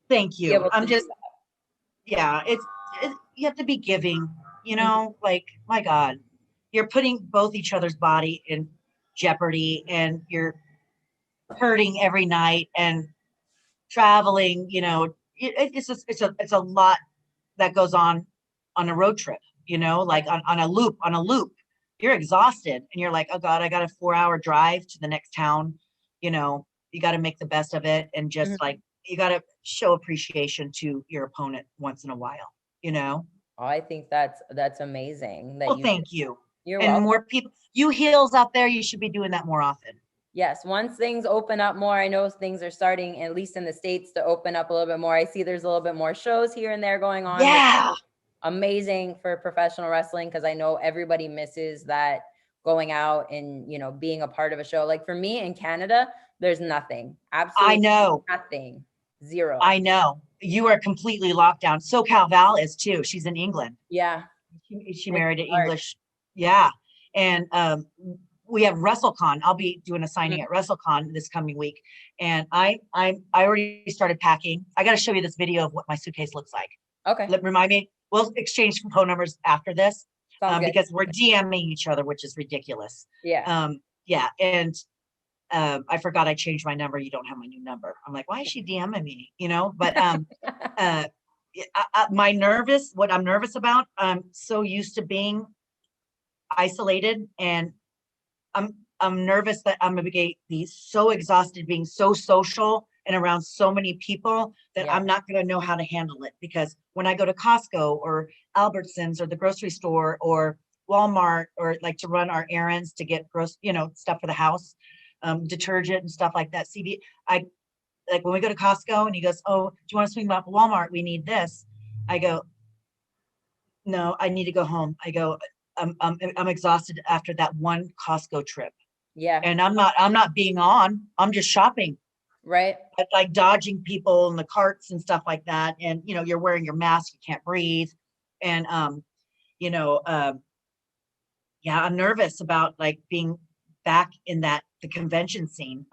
thank Be you. able to I'm do just, that. yeah, you have to be giving, like, my God, you're putting both each other's body in jeopardy and you're hurting every night and traveling, it's a lot that goes on a road trip, like on a loop. You're exhausted and you're like, oh God, I got a 4-hour drive to the next town. You got to make the best of it and just Mhm. like you got to show appreciation to your opponent once in a while, Oh, I think that's amazing that well, you thank you. you're And welcome. more people, you heels out there, you should be doing that more often. Yes, once things open up more, I know things are starting, at least in the States, to open up a little bit more. I see there's a little bit more shows here and there going on, which Yeah, is amazing for professional wrestling because I know everybody misses that going out and, being a part of a show. Like for me in Canada, there's nothing, I absolutely know. nothing, zero. I know. You are completely locked down. SoCal Val is too. She's in England. Yeah, She it's married an hard. English. Yeah. And we have WrestleCon. I'll be doing a signing Mhm. at WrestleCon this coming week. And I already started packing. I got to show you this video of what my suitcase looks like. Okay, Remind me, we'll exchange phone numbers after this sounds good. because we're DMing each other, which is ridiculous. Yeah. Yeah. And I forgot I changed my number. You don't have my new number. I'm like, why is she DMing me? But uh, what I'm nervous about, I'm so used to being isolated and I'm I'm nervous that I'm gonna be so exhausted being so social and around so many people that Yeah. I'm not gonna know how to handle it because when I go to Costco or Albertsons or the grocery store or Walmart or like to run our errands to get stuff for the house, detergent and stuff like that. I like when we go to Costco and he goes, oh, do you want to swing by Walmart? We need this. I go, no, I need to go home. I go, I'm exhausted after that one Costco trip. Yeah. And I'm not being on, I'm just shopping, Right. like dodging people in the carts and stuff like that. And, you're wearing your mask, you can't breathe. And, you know, um, yeah, I'm nervous about like being back in the convention scene,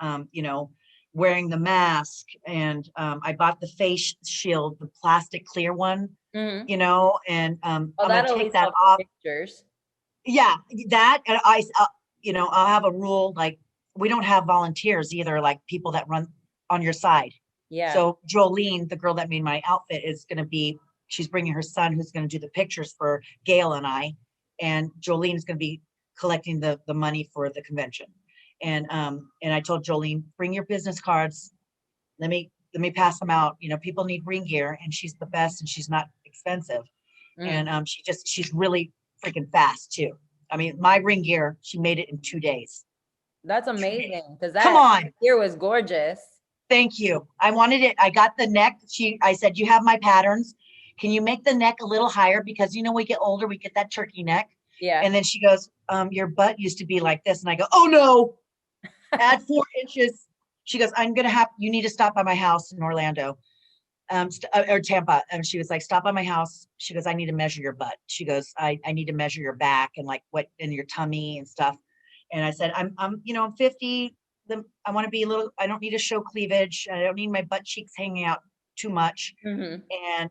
wearing the mask and, I bought the face shield, the plastic clear one, Hmm. and, Well, I'm going that to take always that helps off. pictures. Yeah, that and I'll have a rule like we don't have volunteers either, like people that run on your side. Yeah. So Jolene, the girl that made my outfit, she's bringing her son who's going to do the pictures for Gail and I. and Jolene is going to be collecting the money for the convention. And I told Jolene, bring your business cards. Let me pass them out. You know, people need ring gear, and she's the best, and she's not expensive. And she's really freaking fast too. I mean, my ring gear, she made it in 2 days. That's amazing, because Come on. gear was gorgeous. Thank you. I wanted it. I got the neck. I said, you have my patterns. Can you make the neck a little higher? Because, you know, we get older, we get that turkey neck. Yeah. And then she goes, your butt used to be like this. And I go, oh no, add 4 inches. She goes, you need to stop by my house in Orlando, or Tampa. And she was like, stop by my house. She goes, I need to measure your butt. She goes, I need to measure your back and like in your tummy and stuff. And I said, I'm 50. I want to be I don't need to show cleavage. I don't need my butt cheeks hanging out too much. And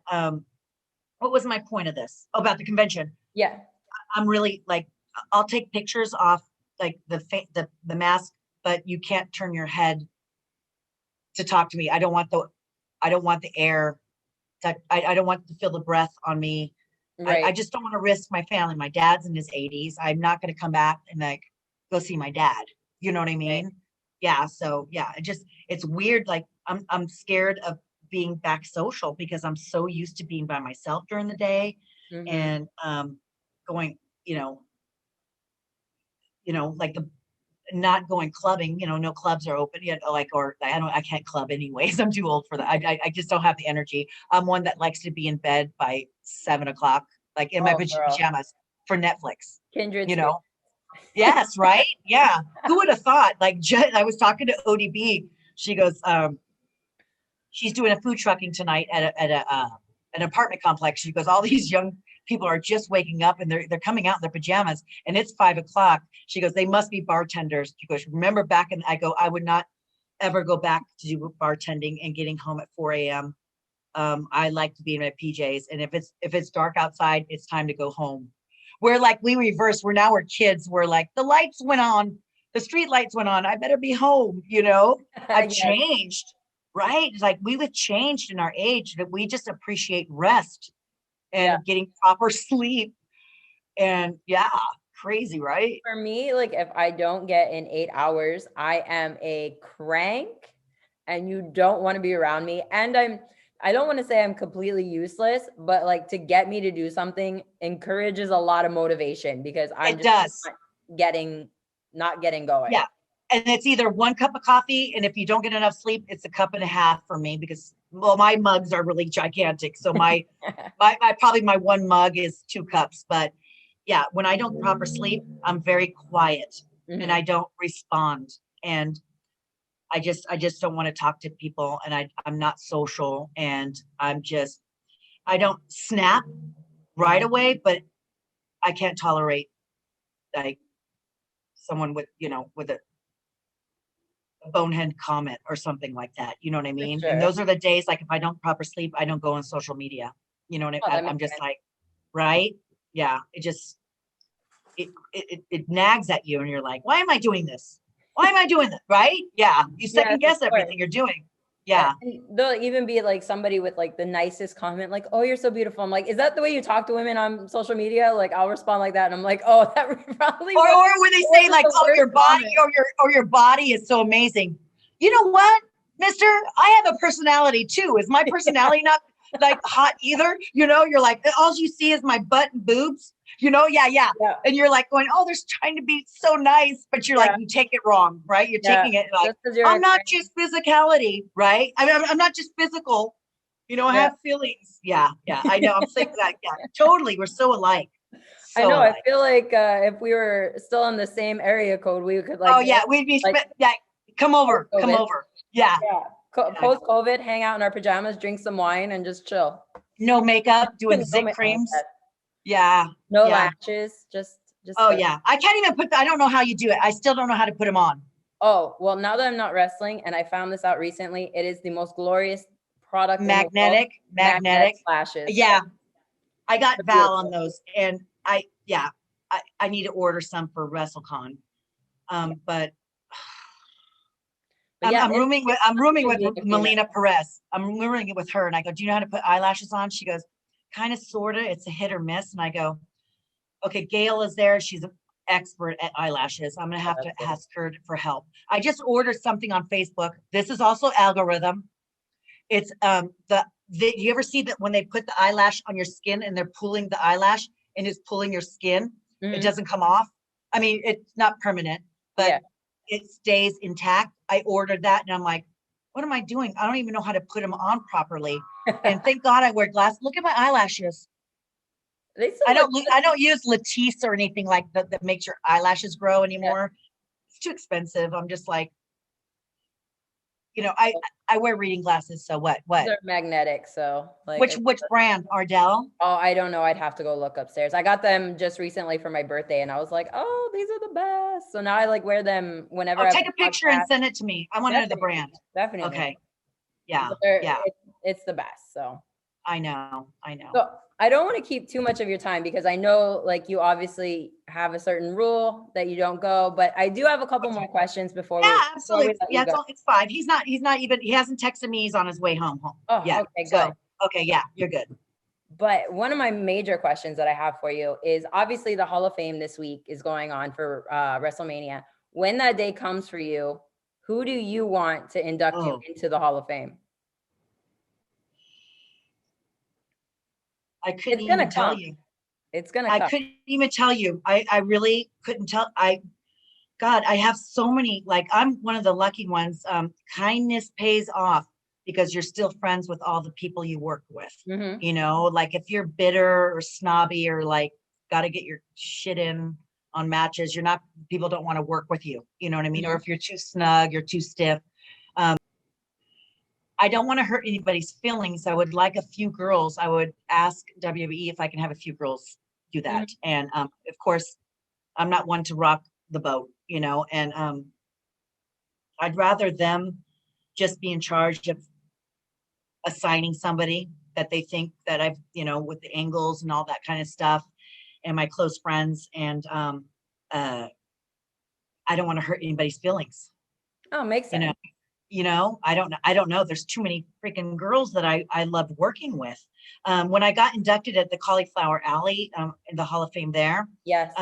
what was my point of this? Oh, about the convention. Yeah. I'm really like, I'll take pictures off like the mask, but you can't turn your head to talk to me. I don't want the air. I don't want to feel the breath on me. Right. I just don't want to risk my family. My dad's in his 80s. I'm not going to come back and like go see my dad. You know what I mean? Right. Yeah. So yeah, it's weird. Like I'm scared of being back social because I'm so used to being by myself during the day and going, like not going clubbing, no clubs are open yet. I can't club anyways. I'm too old for that. I just don't have the energy. I'm one that likes to be in bed by 7 o'clock, like in my pajamas for Netflix, Kindred, Yes. Right. Yeah. Who would have thought? Like I was talking to ODB. She goes, she's doing a food trucking tonight at an apartment complex. She goes, all these young people are just waking up and they're coming out in their pajamas and it's 5 o'clock. She goes, they must be bartenders. She goes, remember back? And I go, I would not ever go back to do bartending and getting home at 4 a.m. I like to be in my PJs. And if it's dark outside, it's time to go home. We're like, we reverse. We're kids. We're like, the lights went on. The street lights went on. I better be home. I've changed. Right. It's like we've changed in our age that we just appreciate rest and getting proper sleep. And crazy, right? For me, like if I don't get in 8 hours, I am a crank and you don't want to be around me. And I don't want to say I'm completely useless, but like to get me to do something encourages a lot of motivation because I'm not getting going. Yeah. And it's either 1 cup of coffee. And if you don't get enough sleep, it's 1.5 cups for me because, well, my mugs are really gigantic. So my probably my 1 mug is 2 cups. But yeah, when I don't proper sleep, I'm very quiet and I don't respond. And I just don't want to talk to people and I'm not social and I don't snap right away, but I can't tolerate like someone with a bonehead comment or something like that. You know what I mean? Sure. And those are the days, like if I don't proper sleep, I don't go on social media. You know what I mean? I'm just like, right? Yeah. It nags at you and you're like, why am I doing this? Why am I doing that? Right? Yeah. You second guess everything you're doing. Yeah. There'll even be like somebody with like the nicest comment, like, oh, you're so beautiful. I'm like, is that the way you talk to women on social media? Like I'll respond like that. And I'm like, oh, that probably or when they say like, oh, your body or your body is so amazing. You know what, mister? I have a personality too. Is my personality not like hot either? You're like, all you see is my butt and boobs. Yeah. And you're like going, oh, they're trying to be so nice, but you're like, you take it wrong, right? You're taking it like, I'm not just physicality, right? I'm not just physical, I have feelings. Yeah. I know. I'm saying that. Yeah, totally. We're so alike. I know. Alike. I feel like if we were still in the same area code, we could like. Oh yeah, we'd be like, come over. Yeah. Post COVID, hang out in our pajamas, drink some wine, and just chill. No makeup, doing zit creams. Yeah. No lashes, just. Oh yeah, I can't even I don't know how you do it. I still don't know how to put them on. Oh well, now that I'm not wrestling, and I found this out recently, it is the most glorious product. Magnetic lashes. Yeah, I got Val on those, and I need to order some for WrestleCon. But I'm rooming with Melina Perez. I'm rooming it with her, and I go, do you know how to put eyelashes on? She goes, kind of, sort of. It's a hit or miss. And I go, Okay, Gail is there. She's an expert at eyelashes. I'm gonna have to ask her for help. I just ordered something on Facebook. This is also algorithm. It's you ever see that when they put the eyelash on your skin and they're pulling the eyelash and it's pulling your skin, it doesn't come off. I mean, it's not permanent, but it stays intact. I ordered that and I'm like, what am I doing? I don't even know how to put them on properly. And thank God I wear glasses. Look at my eyelashes. I don't use Latisse or anything like that makes your eyelashes grow anymore. It's too expensive. I'm just like, I wear reading glasses. So what? They're magnetic. So like which brand? Ardell? Oh, I don't know. I'd have to go look upstairs. I got them just recently for my birthday and I was like, oh, these are the best. So now I like wear them whenever I take a picture and send it to me. I want to know the brand. Definitely. Okay. Yeah. It's the best. So I know. So I don't want to keep too much of your time because I know like you obviously have a certain rule that you don't go, but I do have a couple more questions before absolutely. It's 5. He hasn't texted me. He's on his way home. Oh, yeah. Okay, good. Okay, yeah, you're good. But one of my major questions that I have for you is obviously the Hall of Fame this week is going on for WrestleMania. When that day comes for you, who do you want to induct you into the Hall of Fame? I couldn't even tell you. It's gonna come. I couldn't even tell you. I really couldn't tell. God, I have so many, like I'm one of the lucky ones. Kindness pays off because you're still friends with all the people you work with. Like if you're bitter or snobby or like got to get your shit in on matches, people don't want to work with you. You know what I mean? Or if you're too snug, you're too stiff. I don't want to hurt anybody's feelings. I would like a few girls. I would ask WWE if I can have a few girls do that. And of course, I'm not one to rock the boat, and I'd rather them just be in charge of assigning somebody that they think that I've, with the angles and all that kind of stuff and my close friends. And I don't want to hurt anybody's feelings. Oh, makes sense. I don't know. There's too many freaking girls that I love working with. When I got inducted at the Cauliflower Alley in the Hall of Fame there. Yes.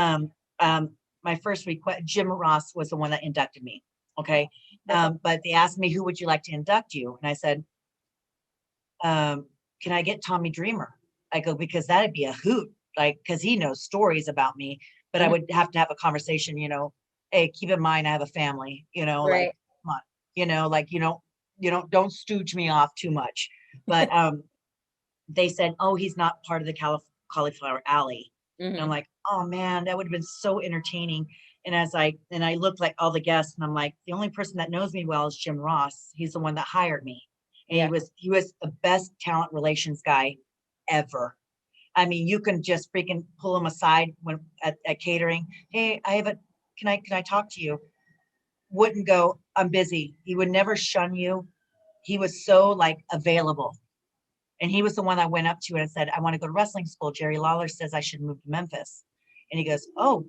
My first request, Jim Ross was the one that inducted me. Okay. But they asked me, who would you like to induct you? And I said, can I get Tommy Dreamer? I go, because that'd be a hoot. Like, cause he knows stories about me, but I would have to have a conversation, hey, keep in mind, I have a family, right. Like, come on, like, don't stooge me off too much. But, they said, oh, he's not part of the Cauliflower Alley. And I'm like, oh man, that would have been so entertaining. And I looked like all the guests and I'm like, the only person that knows me well is Jim Ross. He's the one that hired me. And he was the best talent relations guy ever. I mean, you can just freaking pull him aside when at catering. Hey, can I talk to you? Wouldn't go, I'm busy. He would never shun you. He was so like available. And he was the one I went up to and I said, I want to go to wrestling school. Jerry Lawler says I should move to Memphis. And he goes, oh,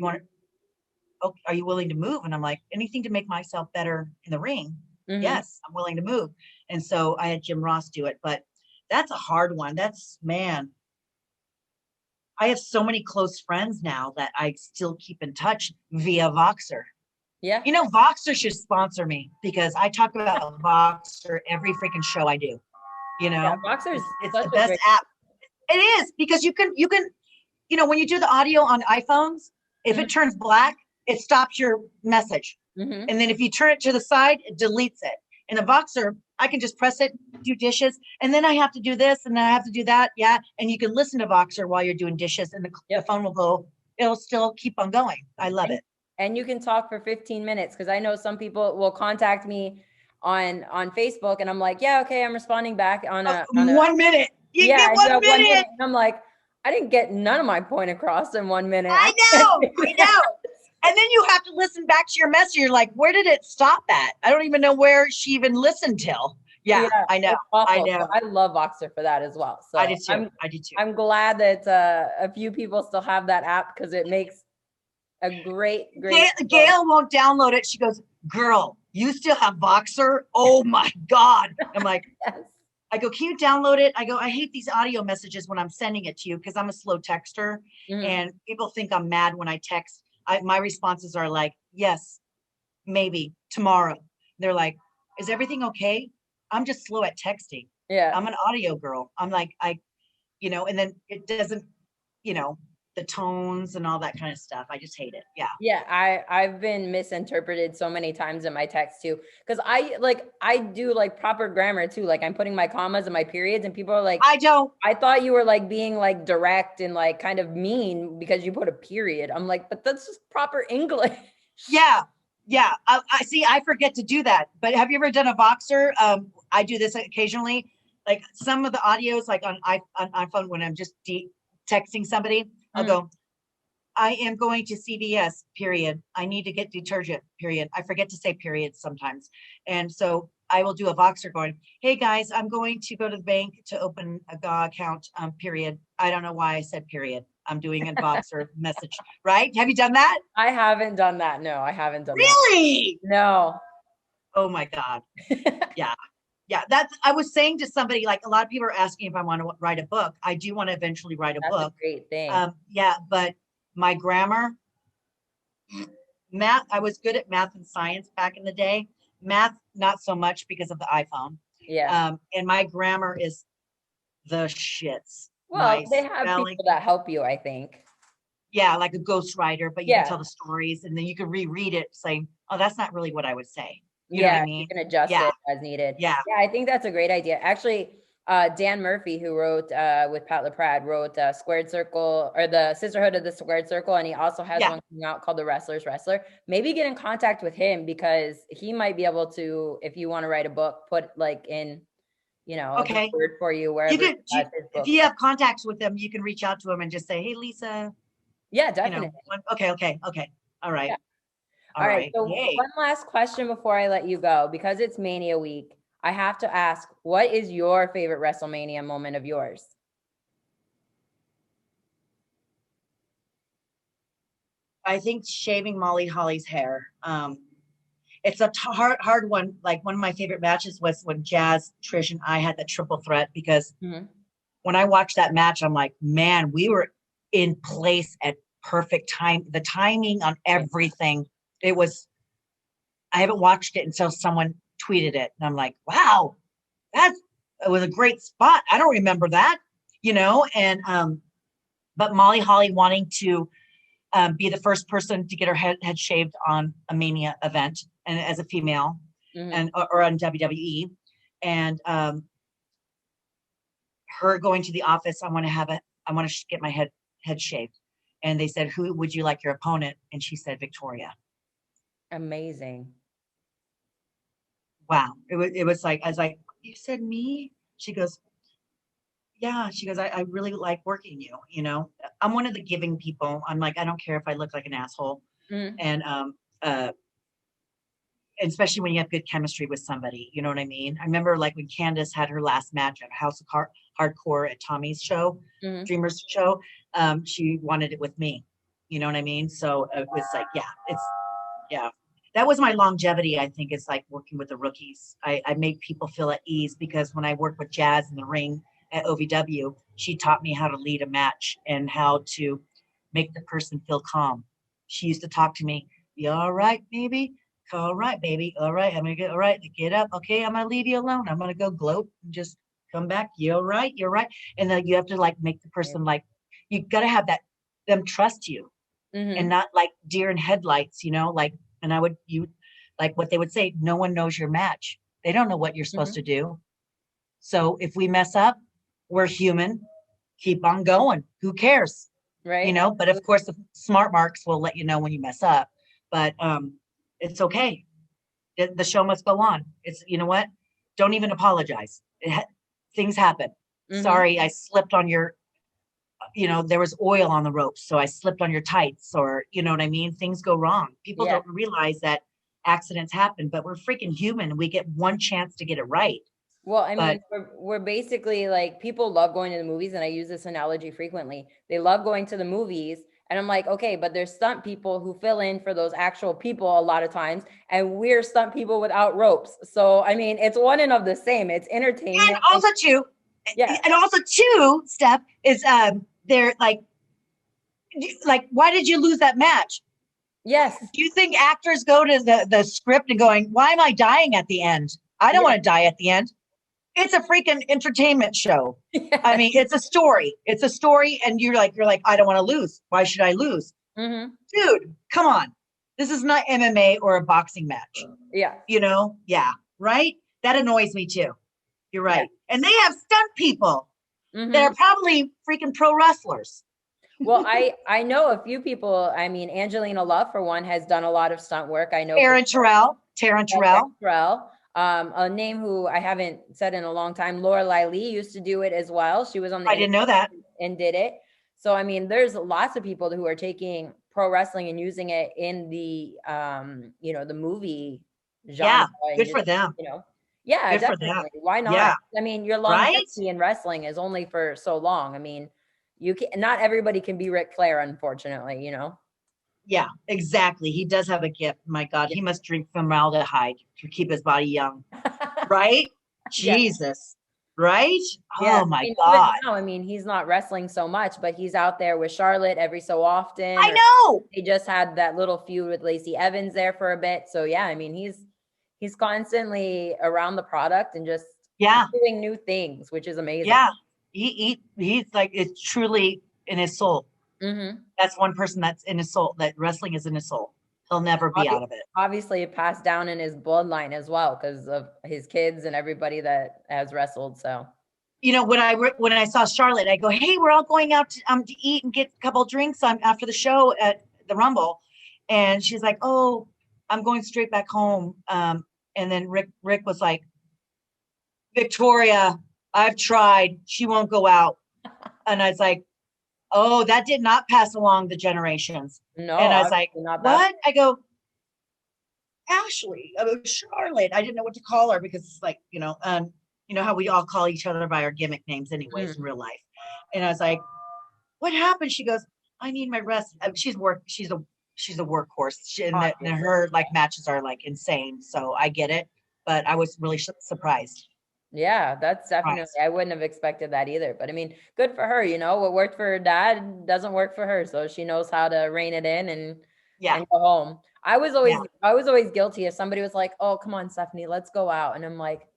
are you willing to move? And I'm like, anything to make myself better in the ring. Yes, I'm willing to move. And so I had Jim Ross do it, but that's a hard one. Man, I have so many close friends now that I still keep in touch via Voxer. Yeah. Voxer should sponsor me because I talk about Voxer every freaking show I do. Voxer it's the best app. It is because you can, when you do the audio on iPhones, if it turns black, it stops your message. And then if you turn it to the side, it deletes it. In a Voxer, I can just press it, do dishes, and then I have to do this and then I have to do that. Yeah. And you can listen to Voxer while you're doing dishes and the phone will go, it'll still keep on going. I love it. And you can talk for 15 minutes because I know some people will contact me on Facebook and I'm like, yeah, okay, I'm responding back on a 1 minute. You get 1 minute. And I'm like, I didn't get none of my point across in 1 minute. I know. And then you have to listen back to your message. You're like, where did it stop at? I don't even know where she even listened till. Yeah, I know. I know. So I love Voxer for that as well. So I did too. I'm glad that a few people still have that app because it makes a great. Gail won't download it. She goes, girl, you still have Voxer? Oh my God. I'm like, yes. I go, can you download it? I go, I hate these audio messages when I'm sending it to you because I'm a slow texter Mhm. and people think I'm mad when I text. My responses are like, yes, maybe tomorrow. They're like, is everything okay? I'm just slow at texting. Yeah. I'm an audio girl. I'm like, and then it doesn't, you know, the tones and all that kind of stuff. I just hate it. Yeah. Yeah, I've been misinterpreted so many times in my text too, because I do like proper grammar too. Like I'm putting my commas and my periods, and people are like, I don't. I thought you were like being like direct and like kind of mean because you put a period. I'm like, but that's just proper English. Yeah. Yeah. I see. I forget to do that. But have you ever done a Voxer? I do this occasionally. Like some of the audios, like on iPhone, when I'm just texting somebody, I'll Mm. go, I am going to CVS, period. I need to get detergent, period. I forget to say period sometimes. And so I will do a Voxer going, hey guys, I'm going to go to the bank to open a GA account, period. I don't know why I said period. I'm doing a Voxer message, right? Have you done that? I haven't done that. No, I haven't done that. Really? No. Oh my God. Yeah. Yeah. I was saying to somebody, like a lot of people are asking if I want to write a book. I do want to eventually write a That's a book. great thing. Yeah, but my grammar, math, I was good at math and science back in the day. Math, not so much because of the iPhone. Yeah. And my grammar is the shits. Well, My they have spelling, people that help you, I think. yeah, like a ghostwriter, but you can Yeah. tell the stories and then you can reread it saying, oh, that's not really what I would say. You know what I Yeah, you mean? can adjust Yeah, it as needed. yeah, Yeah, I think that's a great idea. Actually, Dan Murphy, who wrote with Pat LaPrade, wrote Squared Circle or the Sisterhood of the Squared Circle, and he also has yeah. one coming out called The Wrestler's Wrestler. Maybe get in contact with him because he might be able to, if you want to write a book, put like in, a good Okay. word for you You wherever he could, has his if books. you have contacts with them, you can reach out to them and just say, hey, Lisa, Yeah, definitely. okay, okay, okay. All right. Yeah. All All right. right. So Yay. one last question before I let you go, because it's Mania week. I have to ask, what is your favorite WrestleMania moment of yours? I think shaving Molly Holly's hair. It's a hard one. Like one of my favorite matches was when Jazz, Trish, and I had the triple threat because Mhm. when I watched that match, I'm like, man, we were in place at perfect time. The timing on Yeah. everything. It was, I haven't watched it until someone tweeted it. And I'm like, wow, that's, it was a great spot. I don't remember that, and, but Molly Holly wanting to be the first person to get her head shaved on a Mania event and as a female Mhm. and or on WWE. And her going to the office, I want to get my head shaved. And they said, who would you like your opponent? And she said, Victoria. Amazing. Wow. It was like, I was like, you said me? She goes, yeah. She goes, I really like working you. I'm one of the giving people. I'm like, I don't care if I look like an asshole. Mhm. And uh especially when you have good chemistry with somebody, you know what I mean? I remember like when Candace had her last match at House of Hardcore at Tommy's show, Mhm. Dreamer's show. She wanted it with me, you know what I mean? So it was like, yeah. That was my longevity, I think, is like working with the rookies. I made people feel at ease because when I worked with Jazz in the ring at OVW, she taught me how to lead a match and how to make the person feel calm. She used to talk to me, you all right, baby? All right, baby. All right. I'm gonna get all right. Get up. Okay, I'm gonna leave you alone. I'm gonna go gloat and just come back. You're right. You're right. And then you have to like make the person like you gotta have that them trust you and Mhm. not like deer in headlights, like and I would you like what they would say, no one knows your match. They don't know what you're supposed Mhm. to do. So if we mess up, we're human. Keep on going. Who cares? Right? But of course the smart marks will let you know when you mess up. But it's okay. The show must go on. It's, you know what? Don't even apologize. Things happen. Mhm. Sorry, I slipped on your, there was oil on the ropes, so I slipped on your tights, or you know what I mean? Things go wrong. People Yeah. don't realize that accidents happen, but we're freaking human. We get one chance to get it right. Well, I mean, But we're basically like people love going to the movies, and I use this analogy frequently. They love going to the movies, And I'm like, okay, but there's stunt people who fill in for those actual people a lot of times, and we're stunt people without ropes. So I mean, it's one and of the same. It's And entertainment. also too, Yeah. Steph, is they're like, why did you lose that match? Yes. Do you think actors go to the script and going, why am I dying at the end? I don't want to die at the end. It's a freaking entertainment show. Yeah. I mean, it's a story. It's a story, and you're like, I don't want to lose. Why should I lose? Mm-hmm. Dude, come on. This is not MMA or a boxing match. Yeah. Yeah, right? That annoys me too. You're right. Yeah. And they have stunt people Mm-hmm. that are probably freaking pro wrestlers. Well, I know a few people. I mean, Angelina Love, for one, has done a lot of stunt work. I know Taryn Terrell. Terrell. A name who I haven't said in a long time, Lorelai Lee, used to do it as well. She was on the I didn't know that. and did it. So I mean, there's lots of people who are taking pro wrestling and using it in the the movie genre. Yeah, good for them. Yeah, good definitely. For them. Why not? Yeah. I mean, your longevity in wrestling is only for so long. I mean, not everybody can be Ric Flair, unfortunately, Yeah, exactly. He does have a gift. My God, he must drink formaldehyde to keep his body young. Right? Yeah. Jesus. Right? Yeah. Oh my God. Now, I mean, he's not wrestling so much, but he's out there with Charlotte every so often. I know. They just had that little feud with Lacey Evans there for a bit. So yeah, I mean, he's constantly around the product and just doing new things, which is amazing. Yeah. He's like, it's truly in his soul. Mm-hmm. That's one person that's in his soul, that wrestling is in his soul. He'll never be out of it. Obviously, it passed down in his bloodline as well because of his kids and everybody that has wrestled. So, when I saw Charlotte, I go, hey, we're all going out to eat and get a couple drinks after the show at the Rumble. And she's like, oh, I'm going straight back home. And then Rick was like, Victoria, I've tried. She won't go out. And I was like, oh, that did not pass along the generations. No. And I was like, what? I go, Ashley, Charlotte. I didn't know what to call her because it's like, how we all call each other by our gimmick names anyways in real life. And I was like, what happened? She goes, I need my rest. She's a workhorse. And her matches are like insane. So I get it. But I was really surprised. Yeah, that's definitely, I wouldn't have expected that either. But I mean, good for her. What worked for her dad doesn't work for her. So she knows how to rein it in and go home. I was always guilty if somebody was like, oh, come on, Stephanie, let's go out. And I'm like,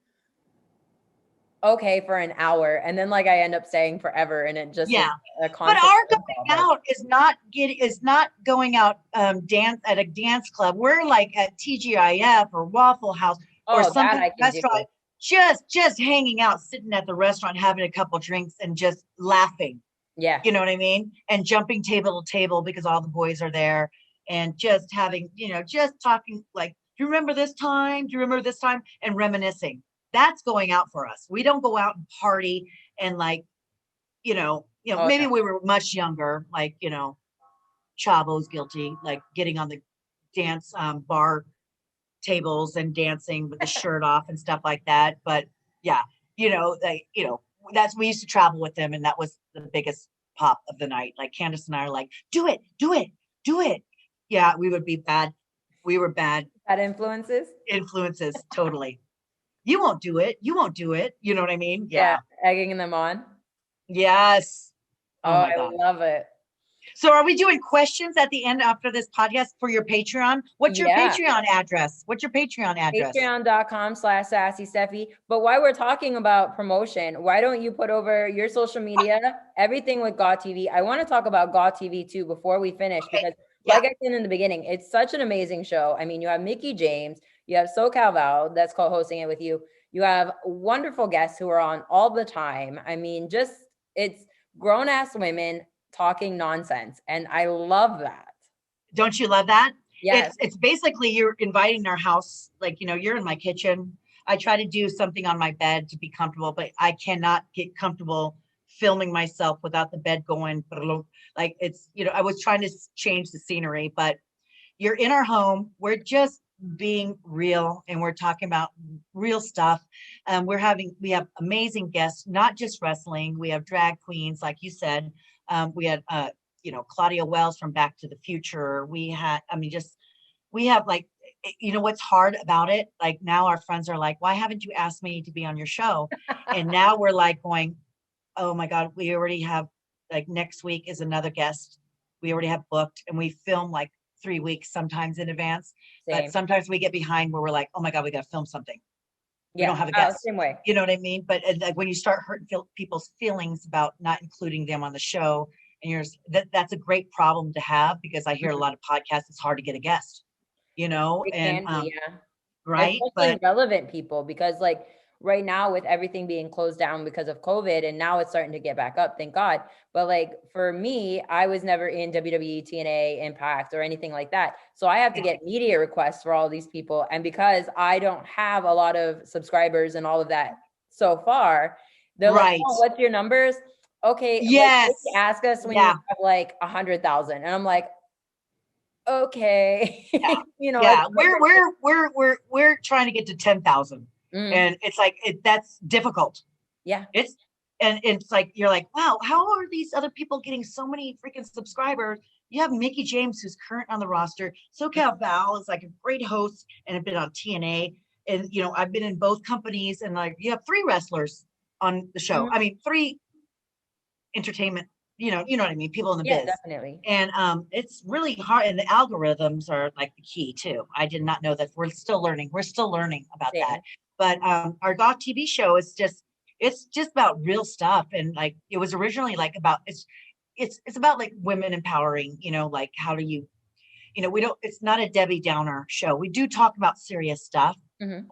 okay, for an hour. And then I end up staying forever. And it just, but our going out is not going out dance at a dance club. We're like at TGIF or Waffle House or some restaurant. Just hanging out, sitting at the restaurant, having a couple drinks and just laughing. Yeah. You know what I mean? And jumping table to table because all the boys are there and just having, just talking like, do you remember this time? Do you remember this time? And reminiscing. That's going out for us. We don't go out and party and maybe we were much younger, Chavo's guilty, getting on the dance bar tables and dancing with the shirt off and stuff like that. But that's, we used to travel with them and that was the biggest pop of the night. Like Candace and I are like, do it. Yeah, we would be bad. We were bad. Bad influences, totally. You won't do it. You know what I mean? Yeah. Egging them on. Yes. Oh I love it. So are we doing questions at the end after this podcast for your Patreon? What's your Patreon address? Patreon.com/SassySteffi. But while we're talking about promotion, why don't you put over your social media, everything with GAW TV? I want to talk about GAW TV too before we finish, because like I said in the beginning, it's such an amazing show. I mean, you have Mickey James, you have SoCal Val that's co-hosting it with you. You have wonderful guests who are on all the time. I mean, it's grown-ass women talking nonsense. And I love that. Don't you love that? Yes. It's basically you're inviting our house. You're in my kitchen. I try to do something on my bed to be comfortable, but I cannot get comfortable filming myself without the bed going. I was trying to change the scenery, but you're in our home. We're just being real and we're talking about real stuff. We have amazing guests, not just wrestling. We have drag queens, like you said. We had Claudia Wells from Back to the Future. We have like, what's hard about it? Like now our friends are like, why haven't you asked me to be on your show? And now we're like going, oh my God, we already have, like, next week is another guest. We already have booked, and we film like 3 weeks sometimes in advance. Same. But sometimes we get behind where we're like, oh my God, we got to film something. We Yeah. don't have a guest. Same way. You know what I mean? But like when you start hurting people's feelings about not including them on the show, and that's a great problem to have, because I hear a lot of podcasts, it's hard to get a guest, It and can be, yeah. right. Especially But relevant people, because like right now with everything being closed down because of COVID, and now it's starting to get back up, thank God. But like for me, I was never in WWE, TNA, Impact, or anything like that. So I have to get media requests for all these people. And because I don't have a lot of subscribers and all of that so far, they're like, oh, what's your numbers? Okay. Yes. Like, ask us when you have like 100,000. And I'm like, okay. Yeah. We're trying to get to 10,000. And it's like, that's difficult. Yeah. It's like, you're like, wow, how are these other people getting so many freaking subscribers? You have Mickie James, who's current on the roster. SoCal Val is like a great host and have been on TNA. And, I've been in both companies, and like, you have 3 wrestlers on the show. I mean, 3 entertainment, you know what I mean? People in the biz. Definitely. And it's really hard. And the algorithms are like the key too. I did not know that. We're still learning. We're still learning about that. But our Goth TV show is it's just about real stuff. And like, it was originally like about, it's about like women empowering, like how do you, it's not a Debbie Downer show. We do talk about serious stuff,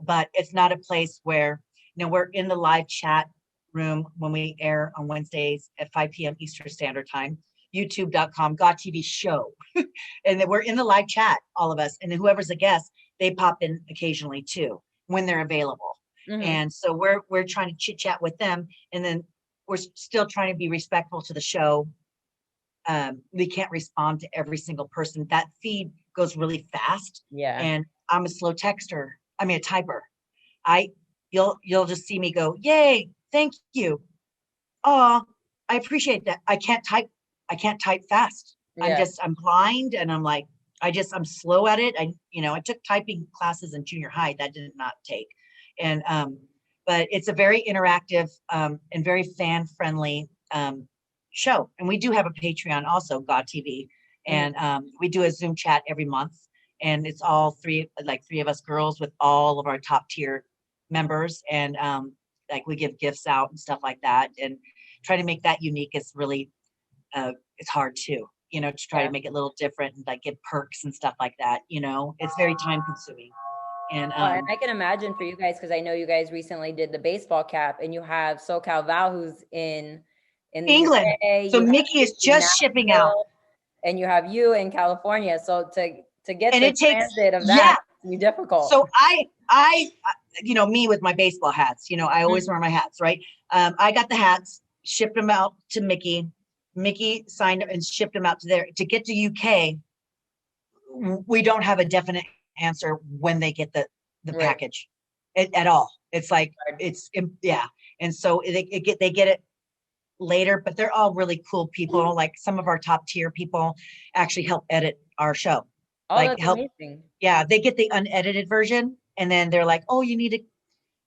but it's not a place where, we're in the live chat room when we air on Wednesdays at 5 p.m. Eastern Standard Time, youtube.com, Goth TV show. And then we're in the live chat, all of us. And then whoever's a guest, they pop in occasionally too, when they're available. And so we're trying to chit chat with them. And then we're still trying to be respectful to the show. We can't respond to every single person. That feed goes really fast. Yeah. And I'm a slow texter. I mean, a typer. You'll just see me go, yay, thank you. Oh, I appreciate that. I can't type fast. Yeah. I'm blind, and I'm like, I'm slow at it. I took typing classes in junior high. That did not take. And, but it's a very interactive, and very fan friendly, show. And we do have a Patreon also, Goth TV. And, we do a Zoom chat every month, and it's all 3 of us girls with all of our top tier members. And, like we give gifts out and stuff like that, and try to make that unique. Is really, it's hard too, to try to make it a little different and like give perks and stuff like that. It's very time consuming. And I can imagine for you guys, because I know you guys recently did the baseball cap, and you have SoCal Val, who's in England. UK. So Mickie is just shipping out, and you have you in California. So to get the transit of that, it's be difficult. So I me with my baseball hats, I always wear my hats, right? I got the hats, shipped them out to Mickie. Mickie signed and shipped them out to there. To get to UK, we don't have a definite answer when they get the package at all. It's like, and so they get it later, but they're all really cool people. Like some of our top tier people actually help edit our show. Oh, like, that's amazing. Yeah, they get the unedited version, and then they're like, oh, you need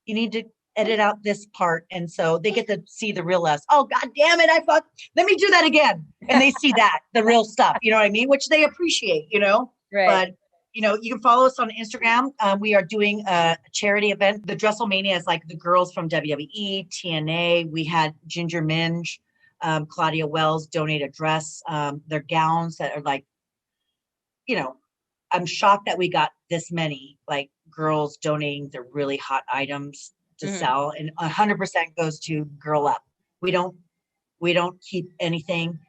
to edit out this part. And so they get to see the real us. Oh, God damn it. Let me do that again. And they see that, the real stuff, you know what I mean? Which they appreciate, Right. But, you can follow us on Instagram. We are doing a charity event. The Dresselmania is like the girls from WWE, TNA. We had Ginger Minge, Claudia Wells donate a dress. Their gowns that are like, I'm shocked that we got this many like girls donating their really hot items to sell, and 100% goes to Girl Up. We don't keep anything.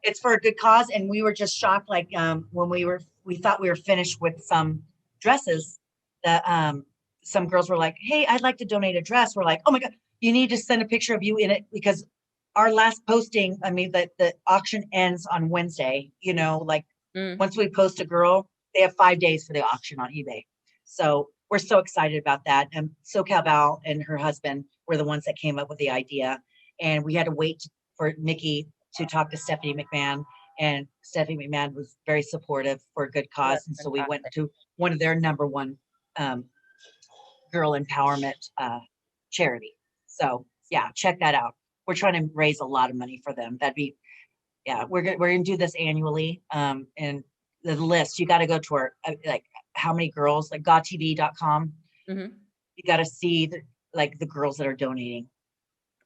It's for a good cause. And we were just shocked. Like, when we thought we were finished with some dresses that, some girls were like, hey, I'd like to donate a dress. We're like, oh my God, you need to send a picture of you in it, because our last posting, the auction ends on Wednesday, once we post a girl, they have 5 days for the auction on eBay. So we're so excited about that. And SoCal Val and her husband were the ones that came up with the idea. And we had to wait for Mickie to talk to Stephanie McMahon, and Stephanie McMahon was very supportive for a good cause. That's And so we went fantastic. to one of their #1 girl empowerment charity. So yeah, check that out. We're trying to raise a lot of money for them. That'd be, yeah, we're gonna do this annually. And the list, you got to go to our like how many girls, like gotv.com. Mhm. You got to see the girls that are donating.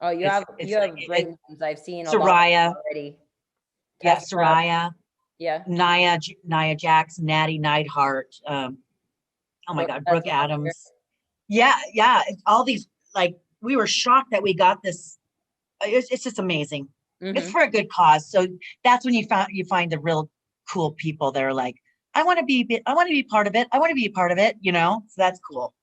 Oh, you It's have it's you like have great names. I've seen a lot of Soraya, them already. yeah, Tessa, Soraya, yeah. Nia Jax, Natty Neidhart, oh my Brooke, God, that's Brooke a sister. Adams. Yeah, yeah. All these, like, we were shocked that we got this. It's just amazing. It's Mhm. for a good cause. So that's when you find the real cool people that are like, I want to be part of it. I want to be a part of it, So that's cool.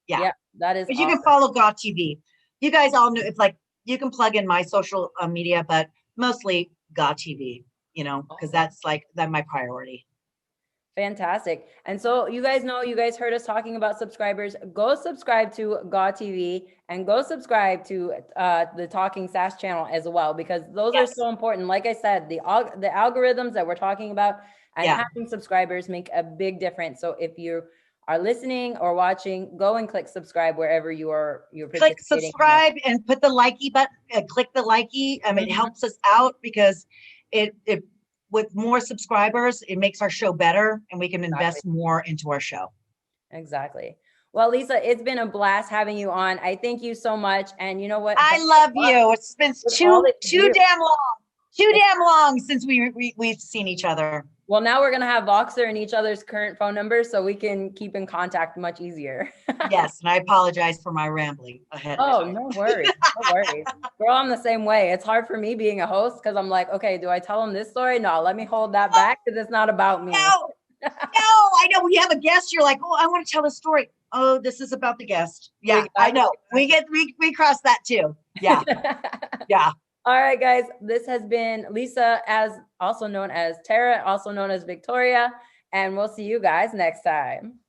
Yeah. Yeah, that is But you can awesome. follow God TV. You guys all know it's like you can plug in my social media, but mostly God TV, because Awesome. that's like that my priority. Fantastic. And so you guys know, you guys heard us talking about subscribers. Go subscribe to God TV and go subscribe to the Talking Sass channel as well, because those are Yes. so important. Like I said, the algorithms that we're talking about and Yeah. having subscribers make a big difference. So if you are listening or watching, go and click subscribe wherever you're Click participating in this. subscribe and put the likey button. Click the likey. It Mhm. helps us out because it with more subscribers, it makes our show better, and we can Exactly. invest more into our show. Exactly. Well, Lisa, it's been a blast having you on. I thank you so much. And you know what? I Best of love luck you. It's been with all that you too do. damn long. Too It's damn long since we've seen each other. Well, now we're going to have Voxer and each other's current phone numbers so we can keep in contact much easier. Yes, and I apologize for my rambling ahead of Oh, time. no worries. No worries. Girl, I'm the same way. It's hard for me being a host because I'm like, okay, do I tell them this story? No, let me hold that back because it's not about me. No, I know when you have a guest, you're like, oh, I want to tell a story. Oh, this is about the guest. Yeah, I know. We cross that too. Yeah. Yeah. All right, guys. This has been Lisa, also known as Tara, also known as Victoria, and we'll see you guys next time.